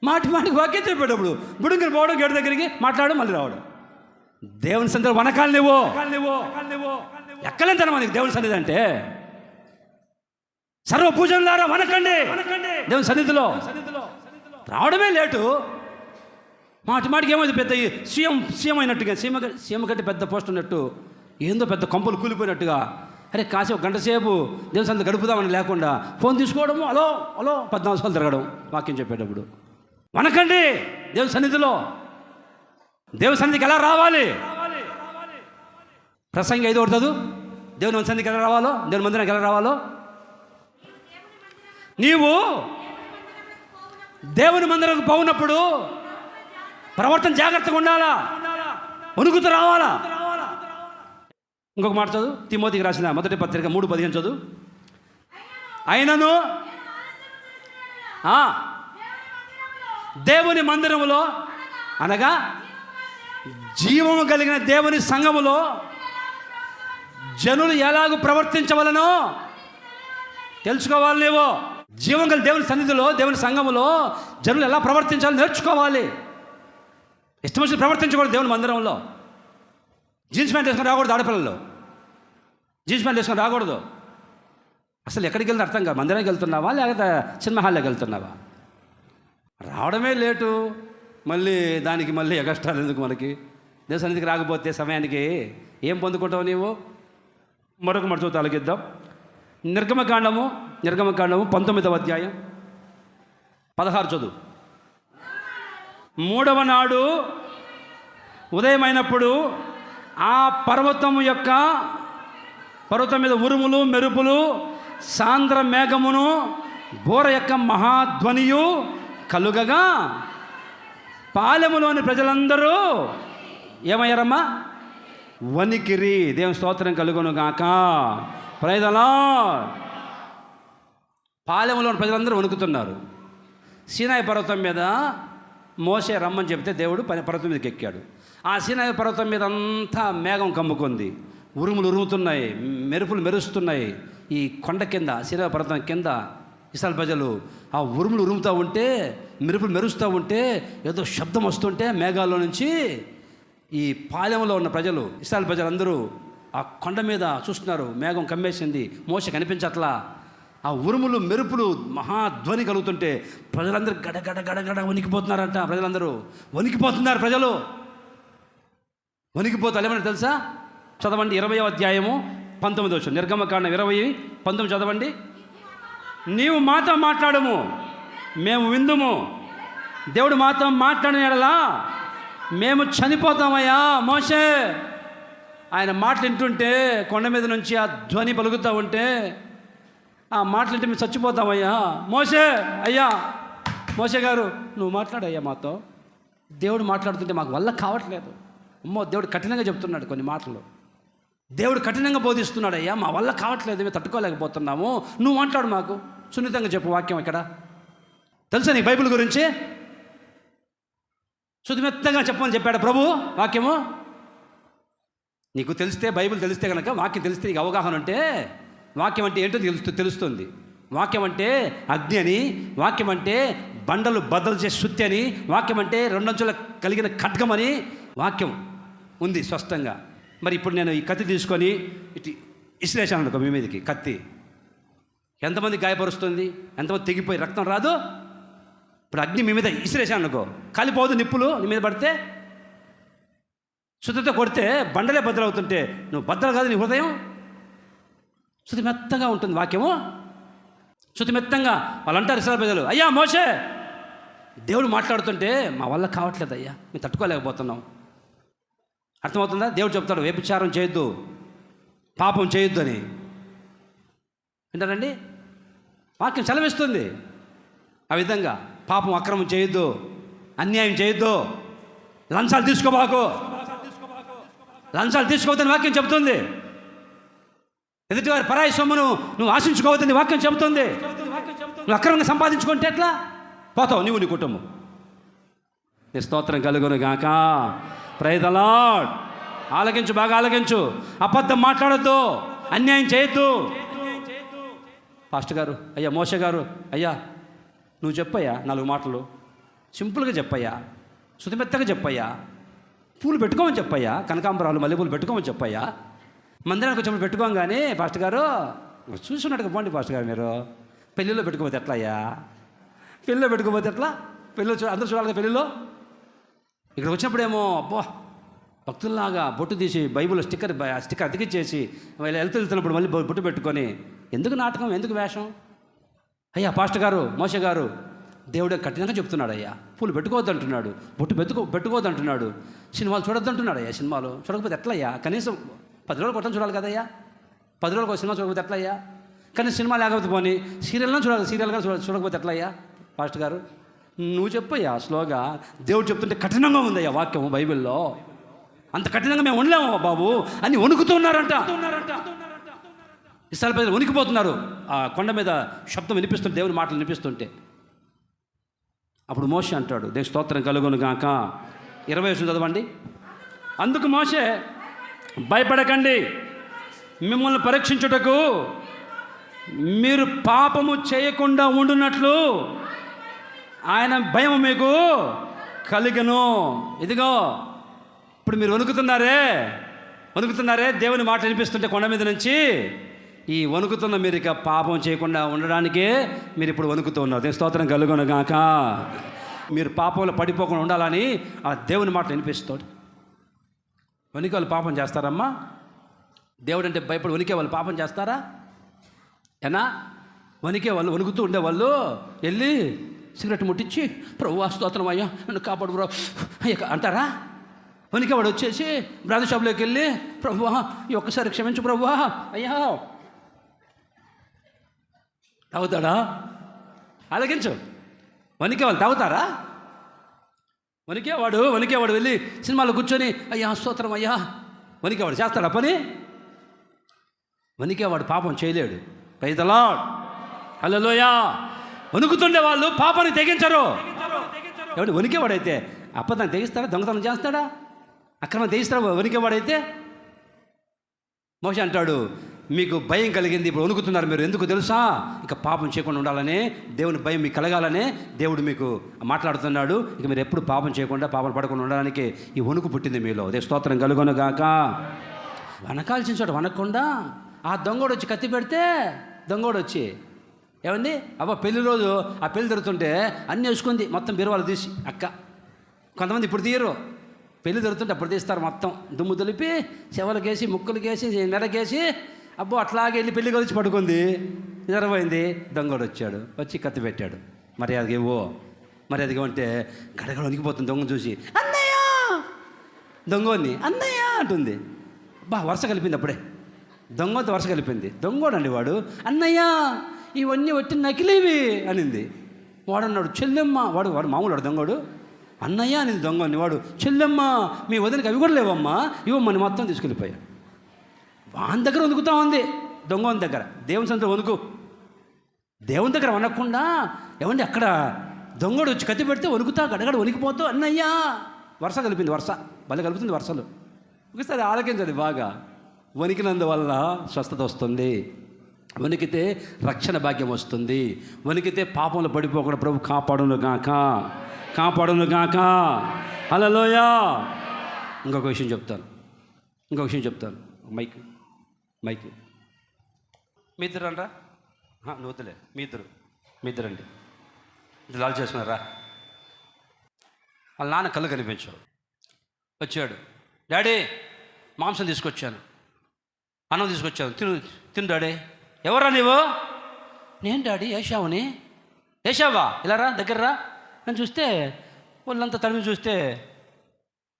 మాటికి వాక్యం చెప్పేటప్పుడు బుడుంగిని పోవడం, గేటు దగ్గరికి మాట్లాడడం, మళ్ళీ రావడం. దేవుని సన్నిధిలో వనకాలు లేవో ఎక్కలేంతన మనకి దేవుని సన్నిధి అంటే. సర్వ పూజలారా వనకండి దేవుని సన్నిధిలో. రావడమే లేటు. మాటికి ఏమైంది, పెద్ద సీఎం అయినట్టుగా, సీఎం కంటే పెద్ద పోస్ట్ ఉన్నట్టు, ఏందో పెద్ద కొంపలు కూలిపోయినట్టుగా, అరే కాసేపు గంట సేపు దేవుని సన్నిధి గడుపుదామని లేకుండా ఫోన్ తీసుకోవడము, హలో 14 సార్లు తిరగడం వాక్యం చెప్పేటప్పుడు. వనకండి దేవుని సన్నిధిలో. దేవుని సన్నిధికి ఎలా రావాలి? ప్రసంగి 5 కొడుతుంది. దేవుని సన్నిధికి ఎలా రావాలో, దేవుని మందిరానికి ఎలా రావాలో. నీవు దేవుని మందిరానికి పోయినప్పుడు ప్రవర్తన జాగ్రత్తగా ఉండాలా, వణుకుతూ రావాలా. ఇంకొక మాట చదువు, తిమోతికి రాసిన మొదటి పత్రిక 3:15 చదువు. అయినను దేవుని మందిరములో అనగా జీవము కలిగిన దేవుని సంఘములో జనులు ఎలాగూ ప్రవర్తించవలనో తెలుసుకోవాలి. నీవు జీవం కలిగిన దేవుని సన్నిధిలో, దేవుని సంఘములో జనులు ఎలా ప్రవర్తించాలో నేర్చుకోవాలి. ఇష్టం వచ్చి ప్రవర్తించకూడదు. దేవుని మందిరంలో జీన్స్ ప్యాంట్ వేసుకొని రాకూడదు. ఆడపిల్లలు జీన్స్ ప్యాంట్ వేసుకొని రాకూడదు. అసలు ఎక్కడికి వెళ్తే అర్థం కాదు. మందిరానికి వెళ్తున్నావా లేకపోతే సినిమా హాల్లోకి వెళ్తున్నావా? రావడమే లేటు, దానికి ఎగస్ట్రాలు ఎందుకు మనకి? దేవుని సన్నిధికి రాకపోతే సమయానికి ఏం పొందుకుంటావు నీవు? మరొక మాట చదువుతూ అలగిద్దాం. నిర్గమకాండము 19వ అధ్యాయం 16 చదువు. 3వ నాడు ఉదయమైనప్పుడు ఆ పర్వతం మీద ఉరుములు, మెరుపులు, సాంద్ర మేఘమును, బోర యొక్క మహాధ్వనియు కలుగగా పాలెములోని ప్రజలందరూ ఏమయ్యారమ్మా? వణికిరి. దేవుని స్తోత్రం కలుగును గాక. Praise the lord. పాలెములోని ప్రజలందరూ వణుకుతున్నారు. సీనాయి పర్వతం మీద మోషే రమ్మని చెప్తే దేవుడు పర్వతం మీదకి ఎక్కాడు. ఆ సీనాయి పర్వతం మీద అంతా మేఘం కమ్ముకుంది, ఉరుములు ఉరుముతున్నాయి, మెరుపులు మెరుస్తున్నాయి. ఈ కొండ కింద, సీనాయి పర్వతం కింద ఇస్రాయేల్ ప్రజలు ఆ ఉరుములు ఉరుముతూ ఉంటే, మెరుపులు మెరుస్తూ ఉంటే, ఏదో శబ్దం వస్తుంటే మేఘాల్లో నుంచి ఈ పాలెంలో ఉన్న ప్రజలు, ఇస్రాయేల్ ప్రజలందరూ ఆ కొండ మీద చూస్తున్నారు. మేఘం కమ్మేసింది, మోషే కనిపించట్లా. ఆ ఉరుములు మెరుపులు మహాధ్వని కలుగుతుంటే ప్రజలందరూ గడగడ వణికిపోతున్నారంట. ప్రజలందరూ వణికిపోతున్నారు. ప్రజలు వణికిపోతారు. ఏమన్నా తెలుసా? చదవండి 20వ అధ్యాయము 19 నిర్గమకాండం 20:19 చదవండి. నీవు మాతో మాట్లాడము, మేము విందుము. దేవుడు మాతో మాట్లాడిన యెడల మేము చనిపోతామయ్యా. మోషే ఆయన మాటలు వింటుంటే, కొండ మీద నుంచి ఆ ధ్వని పలుకుతూ ఉంటే, ఆ మాటలు వింటే మేము చచ్చిపోతామయ్యా. మోషే గారు నువ్వు మాట్లాడయ్యా మాతో. దేవుడు మాట్లాడుతుంటే మాకు వల్ల కావట్లేదు. అమ్మో, దేవుడు కఠినంగా చెప్తున్నాడు కొన్ని మాటలు. దేవుడు కఠినంగా బోధిస్తున్నాడు. అయ్యా మా వల్ల కావట్లేదు, మేము తట్టుకోలేకపోతున్నాము, నువ్వు మాట్లాడు మాకు. సున్నితంగా చెప్పు వాక్యం. ఇక్కడ తెలుసా నీకు బైబిల్ గురించి? శుద్ధిమెత్తగా చెప్పమని చెప్పాడు ప్రభు వాక్యము. నీకు తెలిస్తే, బైబిల్ తెలిస్తే కనుక, వాక్యం తెలిస్తే, నీకు అవగాహన ఉంటే వాక్యం అంటే ఏంటో తెలుస్తుంది. వాక్యం అంటే అగ్ని అని, వాక్యం అంటే బండలు బద్దలు చేసి సుత్తి అని, వాక్యం అంటే రెండంచుల కలిగిన ఖడ్గమని వాక్యం ఉంది స్పష్టంగా. మరి ఇప్పుడు నేను ఈ కత్తి తీసుకొని ఇటు ఇసిరేసాను అనుకో మీ మీదకి, కత్తి ఎంతమంది గాయపరుస్తుంది, ఎంతమంది తెగిపోయి రక్తం రాదు? ఇప్పుడు అగ్ని మీ మీద ఇసిరేసాను అనుకో, కాలిపోదు నిప్పులు నీ మీద పడితే. శుద్ధితో కొడితే బండలే బద్దలవుతుంటే నువ్వు బద్దలు కాదు నీ హృదయం. శుద్ధి మెత్తగా ఉంటుంది వాక్యము, శుద్ధి మెత్తంగా. వాళ్ళు అంటారు ఇశ్రాయేలు ప్రజలు, అయ్యా మోషే దేవుడు మాట్లాడుతుంటే మా వల్ల కావట్లేదు అయ్యా, మేము తట్టుకోలేకపోతున్నాం. అర్థమవుతుందా? దేవుడు చెప్తాడు వ్యభిచారం చేయొద్దు, పాపం చేయొద్దు అని. వింటారండి? వాక్యం సెలవిస్తుంది ఆ విధంగా. పాపం అక్రమం చేయొద్దు, అన్యాయం చేయొద్దు, లంచాలు తీసుకోబాకు, లంచాలు తీసుకోవద్దని వాక్యం చెబుతుంది. ఎదుటివారి పరాయి సొమ్మును నువ్వు ఆశించుకోవద్దని వాక్యం చెబుతుంది. నువ్వు అక్రమంగా సంపాదించుకుంటే ఎట్లా పోతావు నీవు నీ కుటుంబం? నీ స్తోత్రం కలుగును గాక. Praise the Lord. ఆలకించు, బాగా ఆలకించు. అబద్ధం మాట్లాడొద్దు, అన్యాయం చేయొద్దు. పాస్టర్ గారు, అయ్యా మోషే గారు, అయ్యా నువ్వు చెప్పయ్యా 4 మాటలు, సింపుల్గా చెప్పయ్యా, శుతిమెత్తగా చెప్పయ్యా, పూలు పెట్టుకోమని చెప్పయ్యా, కనకాంబరాలు మల్లెపూలు పెట్టుకోమని చెప్పయ్యా, మందిరానికి వచ్చినప్పుడు పెట్టుకోం. కానీ పాస్టర్ గారు చూసుకున్నట్టుగా పోండి పాస్టర్ గారు, మీరు పెళ్ళిలో పెట్టుకోపోతే ఎట్లా అయ్యా? పెళ్ళిలో పెట్టుకోపోతే ఎట్లా? పెళ్ళిలో అందరూ చూడాలి పెళ్ళిలో. ఇక్కడ వచ్చినప్పుడేమో అబ్బా భక్తుల్లాగా బొట్టు తీసి బైబిల్ స్టిక్కర్ అతికిచ్చేసి వెళ్తున్నప్పుడు మళ్ళీ బొట్టు పెట్టుకొని ఎందుకు నాటకం, ఎందుకు వేషం? అయ్యా పాస్టర్ గారు, మోషే గారు, దేవుడు కఠినంగా చెప్తున్నాడు అయ్యా, పూలు పెట్టుకోవద్దు అంటున్నాడు, బొట్టు పెట్టుకోవద్దు అంటున్నాడు, సినిమాలు చూడొద్దు అంటున్నాడు అయ్యా. సినిమాలు చూడకపోతే ఎట్లయ్యా? కనీసం 10 రోజులు కొట్టం చూడాలి కదయ్యా. 10 రోజులకు సినిమా చూడకపోతే ఎట్లయ్యా? కానీ సినిమా లేకపోతే పోనీ సీరియల్ను చూడాలి, సీరియల్గా చూడకపోతే ఎట్లయ్యా? పాస్టర్ గారు నువ్వు చెప్పయ్యా స్లోగా. దేవుడు చెప్తుంటే కఠినంగా ఉందయ్యా వాక్యం బైబిల్లో. అంత కఠినంగా మేము ఉండలేము బాబు అని వణుకుతున్నారంట. ఇశ్రాయేలు ప్రజలు వణికిపోతున్నారు ఆ కొండ మీద శబ్దం వినిపిస్తుంటే, దేవుని మాటలు వినిపిస్తుంటే. అప్పుడు మోషే అంటాడు, దేవుని స్తోత్రం కలుగును గాక. 20 చదవండి. అందుకు మోషే, భయపడకండి, మిమ్మల్ని పరీక్షించుటకు మీరు పాపము చేయకుండా ఉండునట్లు ఆయన భయం మీకు కలిగను. ఇదిగో ఇప్పుడు మీరు వణుకుతున్నారే, దేవుని మాట వినిపిస్తుంటే కొండ మీద నుంచి, ఈ వణుకుతున్న మీరు ఇక పాపం చేయకుండా ఉండడానికే మీరు ఇప్పుడు వణుకుతున్నారు. దేవుని స్తోత్రం కలుగును గాక. మీరు పాపంలో పడిపోకుండా ఉండాలని ఆ దేవుని మాట వినిపిస్తాడు. వణికే వాళ్ళు పాపం చేస్తారమ్మా? దేవుడు అంటే భయపడి వణికే వాళ్ళు పాపం చేస్తారా? ఏనా? వణికే వాళ్ళు, వణుకుతూ ఉండేవాళ్ళు వెళ్ళి సిగరెట్ ముట్టించి ప్రభువా స్తోత్రం అయ్యా నన్ను కాపాడు బ్రో అయ్యా అంటారా? వణికేవాడు వచ్చేసి బ్రాండ్ షాప్లోకి వెళ్ళి ప్రభువా ఈ ఒక్కసారి క్షమించు ప్రభువా అయ్యా తాగుతాడా? ఆలకించు. వణికేవాళ్ళు తాగుతారా? వణికేవాడు వెళ్ళి సినిమాలో కూర్చొని అయ్యా స్తోత్రం అయ్యా, వణికేవాడు చేస్తాడా పని? వణికేవాడు పాపం చేయలేడు. Praise the Lord. హల్లెలూయా. వణుకుతుండే వాళ్ళు పాపాన్ని తెగించరు. ఎవడు వణికేవాడైతే అబద్ధాన్ని తెగిస్తాడా? దొంగతనం చేస్తాడా? అక్రమం తెగిస్తాడా వణికేవాడైతే? మోషే అంటాడు, మీకు భయం కలిగింది, ఇప్పుడు వణుకుతున్నారు మీరు, ఎందుకు తెలుసా? ఇక పాపం చేయకుండా ఉండాలనే దేవుని భయం మీకు కలగాలనే దేవుడు మీకు మాట్లాడుతున్నాడు. ఇక మీరు ఎప్పుడు పాపం చేయకుండా, పాపం పడకుండా ఉండడానికి ఈ వణుకు పుట్టింది మీలో. దేవుని స్తోత్రం కలుగును గాక. వనకాల్సిన చోట వనకుండా ఆ దొంగోడు వచ్చి కత్తి పెడితే, దొంగోడు వచ్చి ఏమండి అబ్బా పెళ్లి రోజు ఆ పెళ్లి జరుగుతుంటే అన్నీ వేసుకుంది మొత్తం బీరువాలు తీసి అక్క. కొంతమంది ఇప్పుడు తీయరు, పెళ్లి జరుగుతుంటే అప్పుడు తీస్తారు మొత్తం దుమ్ము దులిపి చెవులకేసి ముక్కులకేసి మెడకేసి. అబ్బో అట్లాగే వెళ్ళి పెళ్లి కలిసి పడుకుంది, నిద్రపోయింది. దొంగోడు వచ్చాడు, వచ్చి కత్తి పెట్టాడు. మర్యాదగా ఇవ్వు, మర్యాదగా ఉంటే గడగడ వణికిపోతుంది దొంగ చూసి. అన్నయ్య, దొంగోని అన్నయ్య అంటుంది. బా వరుస కలిపింది అప్పుడే, దొంగతో వరుస కలిపింది. దొంగోడండి వాడు. అన్నయ్య ఇవన్నీ వచ్చి నకిలీవి అనింది. వాడన్నాడు చెల్లెమ్మ, వాడు మామూలు దొంగోడు. అన్నయ్య అనింది దొంగని. వాడు చెల్లెమ్మ మీ వదినకి అవి కూడా లేవమ్మా, ఇవ్వమ్మని మొత్తం తీసుకెళ్ళిపోయాడు. వాని దగ్గర వణుకుతా ఉంది, దొంగని దగ్గర. దేవుని సంత వణుకు, దేవుని దగ్గర వనకుండా. ఏమండి అక్కడ దొంగడు వచ్చి కత్తి పెడితే వణుకుతా, గడగడ వణికిపోతూ అన్నయ్య. వరుస కలిపింది, వరుస భలే కలుపుతుంది వరుసలు. ఒకసారి ఆలకించండి బాగా. వణికినందువల్ల స్వస్థత వస్తుంది. వణికితే రక్షణ భాగ్యం వస్తుంది. వణికితే పాపంలో పడిపోకుండా ప్రభు కాపాడును గాక, కాపాడును గాక. హల్లెలూయా. ఇంకొక విషయం చెప్తాను. మైక్ మీ ఇద్దరు అనరా? నూతులే మీ ఇద్దరండి. లాల్ చేసుకున్నారా? వాళ్ళ నాన్న కళ్ళు కనిపించాడు. వచ్చాడు, డాడీ మాంసం తీసుకొచ్చాను, అన్నం తీసుకొచ్చాను, తిను డాడీ. ఎవరా నీవు? నేను డాడీ ఏషావుని. ఏషావా? ఇలా రా, దగ్గర రా అని చూస్తే వాళ్ళంతా తడిమి చూస్తే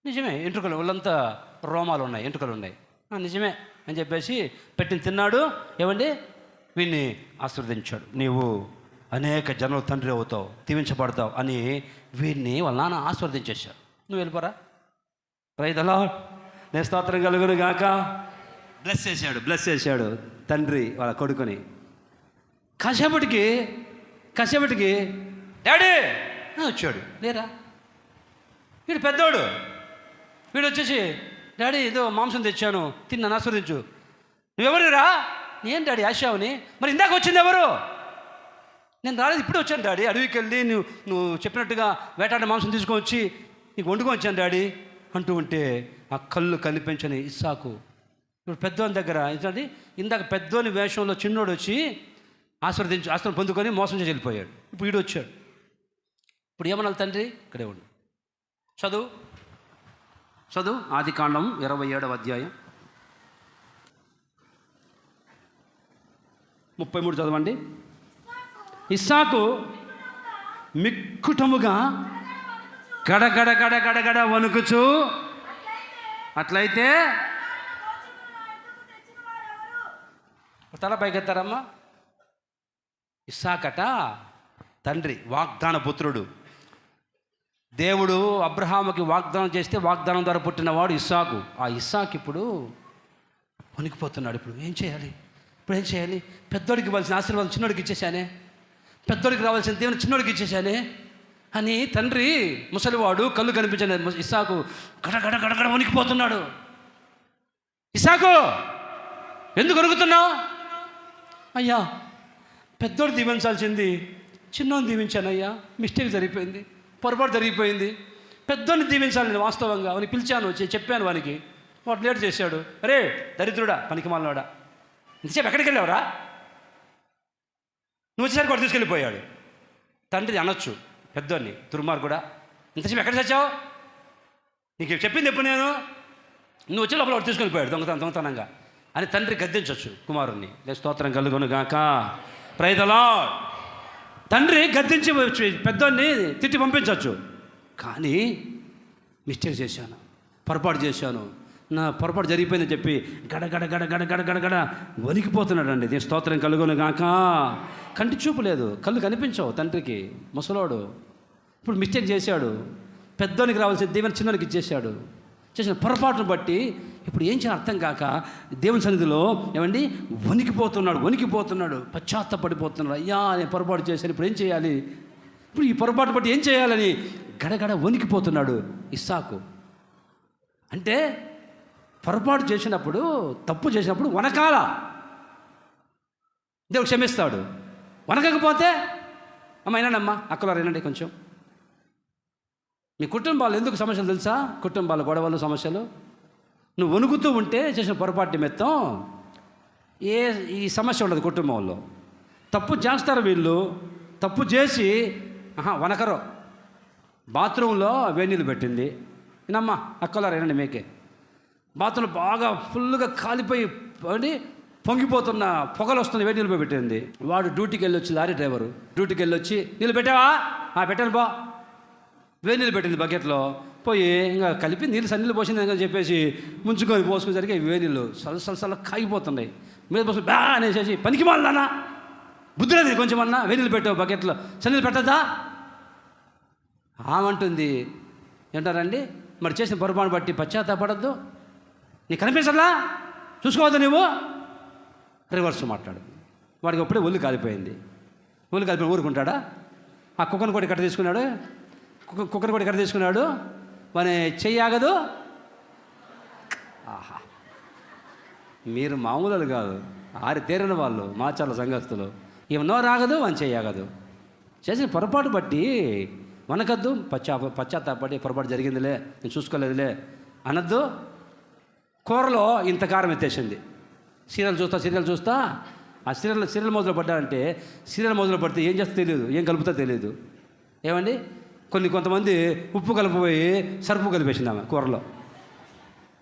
నిజమే, ఎంట్రుకలు, వాళ్ళంతా రోమాలు ఉన్నాయి, ఎంట్రుకలు ఉన్నాయి. నిజమే అని చెప్పేసి పెట్టిన తిన్నాడు. ఏమండి, వీడిని ఆశీర్వదించాడు. నీవు అనేక జనుల తండ్రి అవుతావు, దీవించబడతావు అని వీడిని వాళ్ళ నాన్న ఆశీర్వదించేశాడు. నువ్వు వెళ్ళిపోరా. రైతలా నేను స్తోత్రం కలుగును గాక. బ్లెస్ చేశాడు తండ్రి వాళ్ళ కొడుకుని. కాసేపటికి డాడీ వచ్చాడు. లేరా, వీడు పెద్దోడు. వీడు వచ్చేసి డాడీ ఏదో మాంసం తెచ్చాను, తిన్నాను, ఆస్వాదించు. నువ్వెవరురా? నేను డాడీ ఆశావుని. మరి ఇందాక వచ్చింది ఎవరు? నేను రాలేదు, ఇప్పుడే వచ్చాను డాడీ. అడవికి వెళ్ళి నువ్వు చెప్పినట్టుగా వేటాడిన మాంసం తీసుకొని వచ్చి నీకు వండుకొని వచ్చాను డాడీ అంటూ ఉంటే ఆ కళ్ళు కనిపించని ఇస్సాకు ఇప్పుడు పెద్దోని దగ్గర ఏంటంటే ఇందాక పెద్దోని వేషంలో చిన్నోడు వచ్చి ఆశీర్వదించి పొందుకొని మోసం చేసి వెళ్ళిపోయాడు. ఇప్పుడు వీడు వచ్చాడు. ఇప్పుడు ఏమన్నాడు తండ్రి? ఇక్కడే ఉండు, చదువు ఆదికాండం 27వ అధ్యాయం 33 చదవండి. ఇస్సాకు మిక్కుటముగా గడగడ వణుకుచు, అట్లయితే తల పైకెత్తారమ్మా. ఇస్సాకట తండ్రి, వాగ్దాన పుత్రుడు. దేవుడు అబ్రహాముకి వాగ్దానం చేస్తే వాగ్దానం ద్వారా పుట్టినవాడు ఇస్సాకు. ఆ ఇస్సాకు ఇప్పుడు వణికిపోతున్నాడు. ఇప్పుడు ఏం చేయాలి? పెద్దోడికి ఇవ్వాల్సిన ఆశీర్వాదం చిన్నోడికి ఇచ్చేసానే, పెద్దోడికి రావాల్సిన దేవుని చిన్నోడికి ఇచ్చేసానే అని తండ్రి ముసలివాడు కళ్ళు కనిపించని ఇస్సాకు గడగడ వణికిపోతున్నాడు. ఇస్సాకు ఎందుకు వణుకుతున్నావు? అయ్యా, పెద్దోడు దీవించాల్సింది చిన్నోని దీవించానయ్యా, మిస్టేక్ జరిగిపోయింది, పొరపాటు జరిగిపోయింది. పెద్దోని దీవించాలి నేను వాస్తవంగా. వాడిని పిలిచాను, చెప్పాను వానికి, వాడు లేట్ చేశాడు. అరే దరిద్రుడా, పనికి మాలవాడా, ఇంతసేపు ఎక్కడికి వెళ్ళావురా? నువ్వు వచ్చేసరికి వాడు తీసుకెళ్ళిపోయాడు. తండ్రి అనొచ్చు పెద్దోన్ని, దుర్మార్గుడా, ఇంతసేపు ఎక్కడ చచ్చావు? నీకు చెప్పింది ఎప్పుడు నేను? నువ్వు వచ్చే లోపల వాడు తీసుకెళ్ళిపోయాడు దొంగతనంగా అని తండ్రి గద్దించవచ్చు కుమారుణ్ణి. స్తోత్రం కలుగును గాక. Praise the Lord. తండ్రి గద్దించి పెద్దోన్ని తిట్టి పంపించవచ్చు. కానీ మిస్టేక్ చేశాను, పొరపాటు చేశాను, నా పొరపాటు జరిగిపోయిందని చెప్పి గడ వణికిపోతున్నాడు అండి. దీని స్తోత్రం కలుగును గాక. కంటి చూపు లేదు, కళ్ళు కనిపించవు తండ్రికి. ముసలోడు ఇప్పుడు మిస్టేక్ చేశాడు. పెద్దోనికి రావాల్సిన దేవుని చిన్నోనికి ఇచ్చేశాడు. చేసిన పొరపాటును బట్టి ఇప్పుడు ఏం చేయాలి అర్థం కాక దేవుని సన్నిధిలో ఏమండి వణికిపోతున్నాడు, పశ్చాత్తపడిపోతున్నాడు. అయ్యా నేను పొరపాటు చేశాను, ఇప్పుడు ఏం చేయాలి? ఇప్పుడు ఈ పొరపాటు బట్టి ఏం చేయాలని గడగడ వణికిపోతున్నాడు ఇస్సాకు. అంటే పొరపాటు చేసినప్పుడు, తప్పు చేసినప్పుడు వనకాల దేవుడు క్షమిస్తాడు. వనకకపోతే అమ్మాయినానమ్మా, అక్కలారు వినండి కొంచెం. మీ కుటుంబాలు ఎందుకు సమస్యలు తెలుసా? కుటుంబాల గొడవలు, సమస్యలు. నువ్వు వణుకుతూ ఉంటే చేసిన పొరపాటు నిమిత్తం ఈ సమస్య ఉండదు కుటుంబంలో. తప్పు చేస్తారు వీళ్ళు, తప్పు చేసి వనకరు. బాత్రూంలో వేణీళ్ళు పెట్టింది, వినమ్మా అక్కలారు వినండి, మీకే బాత్రూంలో బాగా ఫుల్గా కాలిపోయి పొంగిపోతున్న పొగలు వస్తుంది, వేడి నీళ్ళు పెట్టింది. వాడు డ్యూటీకి వెళ్ళి వచ్చి, లారీ డ్రైవరు డ్యూటీకి వెళ్ళి వచ్చి, నీళ్ళు పెట్టావా? పెట్టాను బా. వేడి నీళ్ళు పెట్టింది బకెట్లో, పోయి ఇంకా కలిపి నీళ్ళు సన్నీళ్ళు పోసింది అని చెప్పేసి ముంచుకొని పోసుకునేసరికి వేడి నీళ్ళు సలసల కాగిపోతున్నాయి. మీద పోసుకొని బా అనేసి, పనికి మాలనా, బుద్ధి లేదు కొంచెమన్నా, వేడి నీళ్ళు పెట్టావు బకెట్లో, సన్నీళ్ళు పెట్టద్దా? ఆమంటుంది ఏంటారండి, మరి చేసిన పొరపాటు బట్టి పశ్చాత్తాపడద్దు, నీకు కనిపించట్లా, చూసుకోవద్దు నువ్వు. రివర్స్ మాట్లాడు. వాడికి అప్పుడే ఒళ్ళు కాలిపోయింది. ఊరుకుంటాడా? ఆ కుక్కను కూడా ఇక్కడ తీసుకున్నాడు, వాని చెయ్యాగదు. ఆహా, మీరు మామూలు కాదు. ఆరితేరిన వాళ్ళు మాచాల సంఘస్థులు. ఏమన్నో రాగదు అని చేయగదు. చేసిన పొరపాటు బట్టి వనకద్దు, పశ్చాత్తాపడి పొరపాటు జరిగిందిలే, నేను చూసుకోలేదులే అనద్దు. కూరలో ఇంత కారం ఎత్తేసింది. సీరియల్ చూస్తా ఆ సీరియల్ మొదలు పడ్డారంటే, సీరియల్ మొదలు పడితే ఏం చేస్తా తెలియదు, ఏం కలుపుతా తెలియదు. ఏమండి, కొంతమంది ఉప్పు కలిపిపోయి సరుపు కలిపేసింది ఆమె కూరలో.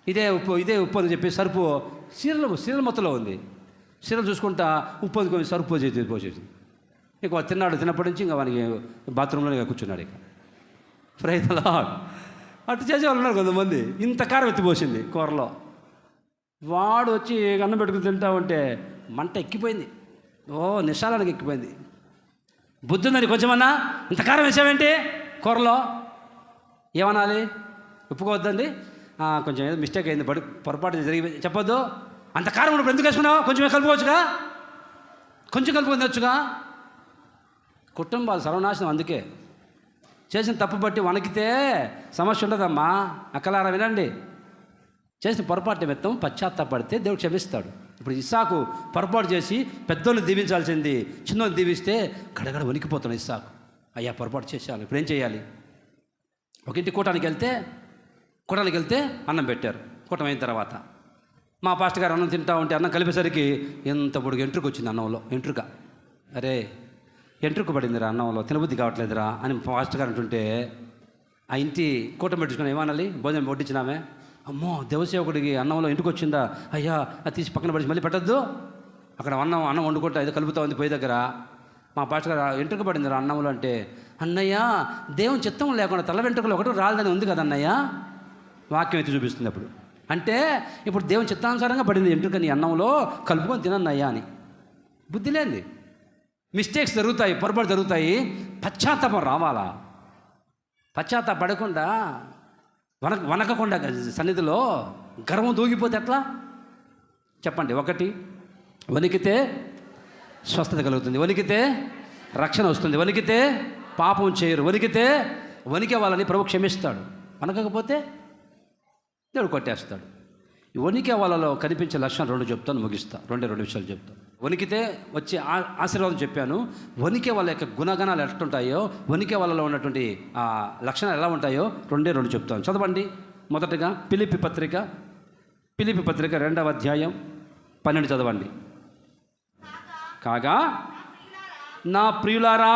ఇదే ఉప్పు అని చెప్పి సరుపు సీరియల్ మొత్తంలో ఉంది. సీరియల్ చూసుకుంటా ఉప్పు అని కొంచెం సరుపు పోసేసింది. ఇక వాడు తిన్నప్పటి నుంచి ఇంకా వానికి బాత్రూంలో ఇక కూర్చున్నాడు. ఇక ప్రైతలా అటు చేసేవాళ్ళు ఉన్నారు కొంతమంది. ఇంత కారం ఎత్తిపోసింది కూరలో. వాడు వచ్చి అన్నం పెట్టుకుని తింటా ఉంటే మంట ఎక్కిపోయింది. నిశాలానికి ఎక్కిపోయింది. బుద్ధి ఉందని కొంచెమన్నా ఇంత కారం వేసావేంటి కూరలో? ఏమనాలి? ఒప్పుకోవద్దండి, కొంచెం ఏదో మిస్టేక్ అయింది, పొరపాటు జరిగి చెప్పొద్దు. అంత కారం ఉన్నప్పుడు ఎందుకు వేసుకున్నావు? కొంచెమే కలుపుకోవచ్చుగా, కొంచెం కలుపుకొని వచ్చుగా. కుటుంబాలు సర్వనాశనం. అందుకే చేసిన తప్పు బట్టి వణికితే సమస్య ఉండదమ్మా. అక్కలారా వినండి, చేసిన పొరపాటు నిమిత్తం పశ్చాత్తాపడితే దేవుడు క్షమిస్తాడు. ఇప్పుడు ఇస్సాకు పొరపాటు చేసి పెద్దోళ్ళు దీవించాల్సింది చిన్నోళ్ళు దీవిస్తే గడగడ వణికిపోతున్నాడు ఇస్సాకు. అయ్యా పొరపాటు చేశాను, ఇప్పుడు ఏం చేయాలి? ఒక ఇంటి కూటానికి వెళ్తే అన్నం పెట్టారు. కూటం అయిన తర్వాత మా పాస్టర్ గారు అన్నం తింటా ఉంటే అన్నం కలిపేసరికి ఎంత పొడుగు ఎంట్రుకు వచ్చింది అన్నంలో. అరే ఎంట్రుకు పడిందిరా అన్నంలో, తినబుద్ధి కావట్లేదురా అని పాస్టర్ గారు అంటుంటే ఆ ఇంటి కూటం పెట్టించుకొని ఏమనాలి? భోజనం వడ్డించినామే, అమ్మో దేవసేవకుడికి అన్నంలో ఇంటికి వచ్చిందా, అయ్యా అది తీసి పక్కన పడి మళ్ళీ పెట్టద్దు. అక్కడ అన్నం వండుకుంటా ఏదో కలుపుతా ఉంది పొయ్యి దగ్గర. మా పాస్టర్ గారు ఎంట్రుకు పడిందిరా అన్నంలో అంటే, అన్నయ్య దేవుని చిత్తం లేకుండా తల వెంట్రుకలు ఒకటి రాలేదని ఉంది కదా అన్నయ్య. వాక్యం ఎత్తి చూపిస్తుంది. అప్పుడు అంటే ఇప్పుడు దేవుని చిత్తానుసారంగా పడింది ఎంట్రుక నీ అన్నంలో, కలుపుకొని తినన్నయ్యా అని. బుద్ధి లేనిది. మిస్టేక్స్ జరుగుతాయి, పొరపాటు జరుగుతాయి, పశ్చాత్తాపం రావాలా. పశ్చాత్తాపడకుండా వనకకుండా సన్నిధిలో గర్వం దూగిపోతే ఎట్లా చెప్పండి? ఒకటి, వణికితే స్వస్థత కలుగుతుంది, వణికితే రక్షణ వస్తుంది, వణికితే పాపం చేయరు, వణికే వాళ్ళని ప్రభు క్షమిస్తాడు. వణకకపోతే దేవుడు కొట్టేస్తాడు. ఈ వణికే వాళ్ళలో కనిపించే లక్షణం 2 చెప్తాను, ముగిస్తా. 2 విషయాలు చెప్తాను. వణికితే వచ్చే ఆశీర్వాదం చెప్పాను. వణికే వాళ్ళ యొక్క గుణగణాలు ఎట్లుంటాయో, వణికే వాళ్ళలో ఉన్నటువంటి ఆ లక్షణాలు ఎలా ఉంటాయో 2 చెప్తాను. చదవండి. మొదటగా ఫిలిప్పీ పత్రిక 2వ అధ్యాయం 12 చదవండి. కాగా నా ప్రియులారా,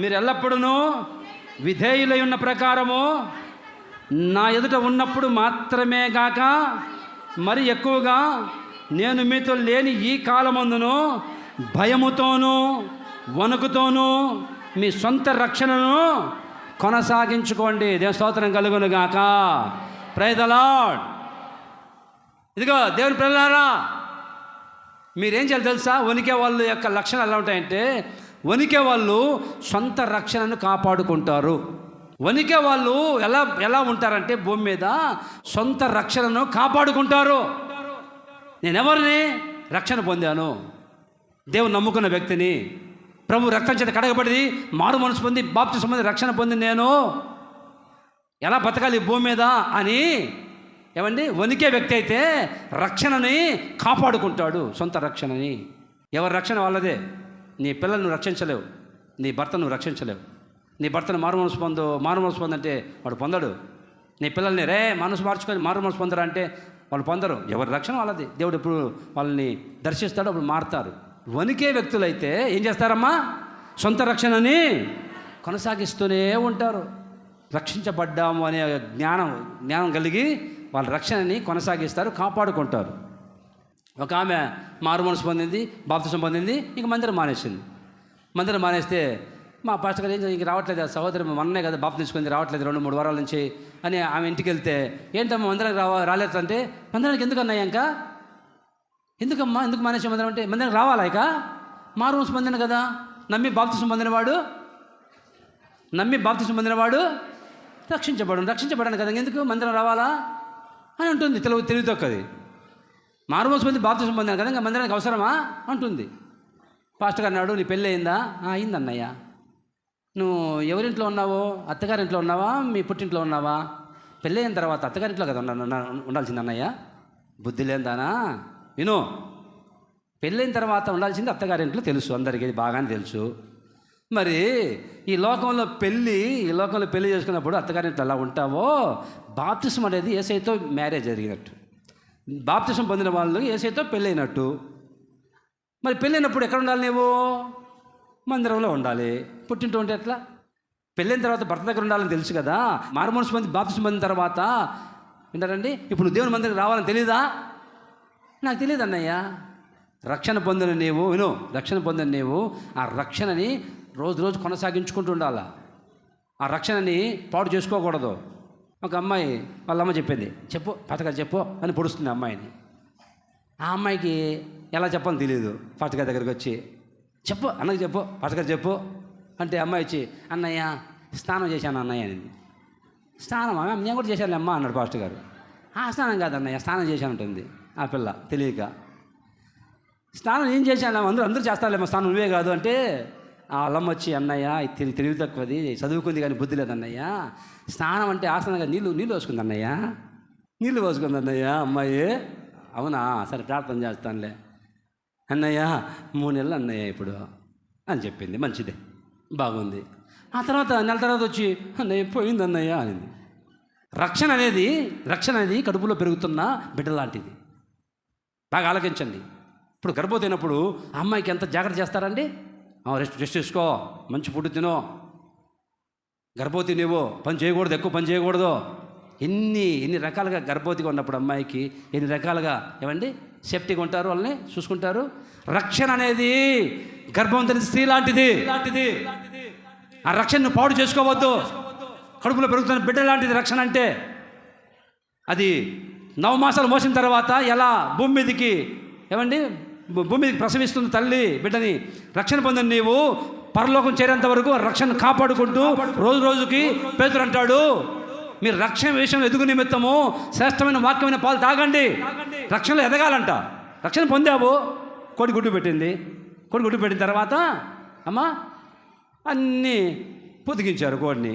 మీరు ఎల్లప్పుడూ విధేయులై ఉన్న ప్రకారము నా ఎదుట ఉన్నప్పుడు మాత్రమే గాక మరి ఎక్కువగా నేను మీతో లేని ఈ కాలమందును భయముతోనూ వణుకుతోనూ మీ సొంత రక్షణను కొనసాగించుకోండి. దేవుని స్తోత్రం కలుగును గాక. Praise the Lord. ఇదిగో దేవుని పిల్లలారా, మీరేం చేయాలి తెలుసా? వణికే వాళ్ళ యొక్క లక్షణాలు ఎలా ఉంటాయంటే, వణికే వాళ్ళు సొంత రక్షణను కాపాడుకుంటారు. వణికే వాళ్ళు ఎలా ఉంటారంటే, భూమి మీద సొంత రక్షణను కాపాడుకుంటారు. నేనెవరిని? రక్షణ పొందాను, దేవుని నమ్ముకున్న వ్యక్తిని, ప్రభు రక్తం చేత కడగబడి మారు మనసు పొంది బాప్తిసం పొంది రక్షణ పొంది నేను ఎలా బతకాలి భూమి మీద అని ఏమండి వణికే వ్యక్తి అయితే రక్షణని కాపాడుకుంటాడు, సొంత రక్షణని. ఎవరి రక్షణ వాళ్ళదే. నీ పిల్లలను రక్షించలేవు, నీ భర్తను రక్షించలేవు. నీ భర్తను మారు మనసు పొందంటే వాడు పొందడు. నీ పిల్లల్ని మనసు మార్చుకొని మారు మనసు పొందరా అంటే వాళ్ళు పొందరు. ఎవరి రక్షణ వాళ్ళది. దేవుడు ఎప్పుడు వాళ్ళని దర్శిస్తాడు, అప్పుడు మారుతారు. వణికే వ్యక్తులైతే ఏం చేస్తారమ్మా? సొంత రక్షణని కొనసాగిస్తూనే ఉంటారు. రక్షించబడ్డాము అనే జ్ఞానం కలిగి వాళ్ళ రక్షణని కొనసాగిస్తారు, కాపాడుకుంటారు. ఒక ఆమె మారు మనసు పొందింది, బాప్తిసం పొందింది, ఇంక మందిరం మానేసింది. మందిరం మానేస్తే మా పాస్టర్ గారు ఏం ఇంక రావట్లేదు, సహోదరి మొన్నే కదా బాప్తిసం తీసుకుంది, రావట్లేదు 2-3 వారాల నుంచి అని ఆమె ఇంటికి వెళ్తే, ఏంటమ్మా మందిరానికి రాలేదు అంటే, మందిరానికి ఎందుకు అన్నాయి ఇంకా? ఎందుకమ్మా ఎందుకు మానేసే మందిరం అంటే, మందిరానికి రావాలా ఇక? మారు మనసు పొందిన కదా, నమ్మి బాప్తిసం పొందినవాడు రక్షించబడాను కదా, ఎందుకు మందిరం రావాలా అని ఉంటుంది. తెలివితోక్కది. మారు మనసు పొంది బాప్తిసం పొందాను కదా, ఇంకా మందిరానికి అవసరమా అంటుంది. పాస్టర్ గారు అన్నాడు, నీ పెళ్ళి అయిందా? అయిందన్నయ్య. నువ్వు ఎవరింట్లో ఉన్నావో? అత్తగారింట్లో ఉన్నావా, మీ పుట్టింట్లో ఉన్నావా? పెళ్ళి అయిన తర్వాత అత్తగారింట్లో కదా ఉండాల్సింది అన్నయ్య. బుద్ధి లేదానా? విను, పెళ్ళైన తర్వాత ఉండాల్సింది అత్తగారింట్లో తెలుసు, అందరికీ ఇది బాగానే తెలుసు. మరి ఈ లోకంలో పెళ్ళి చేసుకున్నప్పుడు అత్తగారింట్లో ఎలా ఉంటావో, బాప్తిసం అనేది యేసయ్యతో మ్యారేజ్ జరిగినట్టు, బాప్తిసం పొందిన వాళ్ళు యేసయ్యతో పెళ్ళైనట్టు. మరి పెళ్ళైనప్పుడు ఎక్కడ ఉండాలి? నువ్వు మందిరంలో ఉండాలి. పుట్టింటూ ఉంటే ఎట్లా? పెళ్ళైన తర్వాత భర్త దగ్గర ఉండాలని తెలుసు కదా. మారుమనసు పొంది బాప్తిసం పొందిన తర్వాత వింటారండి, ఇప్పుడు నువ్వు దేవుని మందిరం రావాలని తెలీదా? నాకు తెలియదు అన్నయ్య. రక్షణ పొందిన నీవు విను, రక్షణ పొందిన నీవు ఆ రక్షణని రోజు కొనసాగించుకుంటూ ఉండాలా. ఆ రక్షణని పాడు చేసుకోకూడదు. ఒక అమ్మాయి వాళ్ళ అమ్మ చెప్పింది, చెప్పు పథకాలు చెప్పు అని పొడుస్తుంది అమ్మాయిని. ఆ అమ్మాయికి ఎలా చెప్పాలని తెలియదు. పథకా దగ్గరికి వచ్చి చెప్పు అన్నకి చెప్పు పథకాలు చెప్పు అంటే అమ్మాయి వచ్చి, అన్నయ్య స్నానం చేశాను అన్నయ్య అనింది. స్నానమా? నేను కూడా చేశాను అమ్మ అన్నాడు పాస్టర్ గారు. స్నానం కాదన్నయ్య, స్నానం చేశాను ఉంటుంది ఆ పిల్ల తెలియక. స్నానం ఏం చేశాను? అందరూ చేస్తారులేమ్మా స్నానం, నువ్వే కాదు అంటే ఆ అల్లమ్మ వచ్చి, అన్నయ్య తెలివి తక్కువది, చదువుకుంది కానీ బుద్ధి లేదన్నయ్య, స్నానం అంటే ఆసనంగా నీళ్ళు పోసుకుంది అన్నయ్య, నీళ్ళు పోసుకుంది అన్నయ్య అమ్మాయి. అవునా, సరే ప్రార్థన చేస్తానులే అన్నయ్య, 3 నెలలు అన్నయ్య ఇప్పుడు అని చెప్పింది. మంచిదే, బాగుంది. ఆ తర్వాత నెల తర్వాత వచ్చి, అన్నయ్య పోయింది అన్నయ్య అనింది. రక్షణ అనేది కడుపులో పెరుగుతున్న బిడ్డ లాంటిది. బాగా ఆలోచించండి. ఇప్పుడు గర్భవతి అయినప్పుడు ఆ అమ్మాయికి ఎంత జాగ్రత్త చేస్తారండి? రెస్ట్ తీసుకో, మంచి ఫుడ్ తినో, గర్భవతి నీవు పని చేయకూడదు, ఎక్కువ పని చేయకూడదు. ఎన్ని రకాలుగా గర్భవతిగా ఉన్నప్పుడు అమ్మాయికి ఎన్ని రకాలుగా ఏమండి సేఫ్టీగా ఉంటారు, వాళ్ళని చూసుకుంటారు. రక్షణ అనేది గర్భవంతుని స్త్రీ లాంటిది. ఆ రక్షణను పాడు చేసుకోవద్దు. కడుపులో పెరుగుతున్న బిడ్డ లాంటిది రక్షణ అంటే. అది 9 మాసాలు మోసిన తర్వాత ఎలా భూమి మీదకి ప్రసవిస్తున్న తల్లి బిడ్డని రక్షణ పొందిన నీవు పరలోకం చేరేంత వరకు రక్షణ కాపాడుకుంటూ రోజుకి పేతురు అంటాడు, మీరు రక్షణ విషయంలో ఎదుగు నిమిత్తము శ్రేష్టమైన వాక్యమైన పాలు తాగండి. రక్షణలో ఎదగాలంట. రక్షణ పొందావు, కోడి గుడ్డు పెట్టిన తర్వాత అమ్మా అన్నీ పొదిగించారు కోడిని.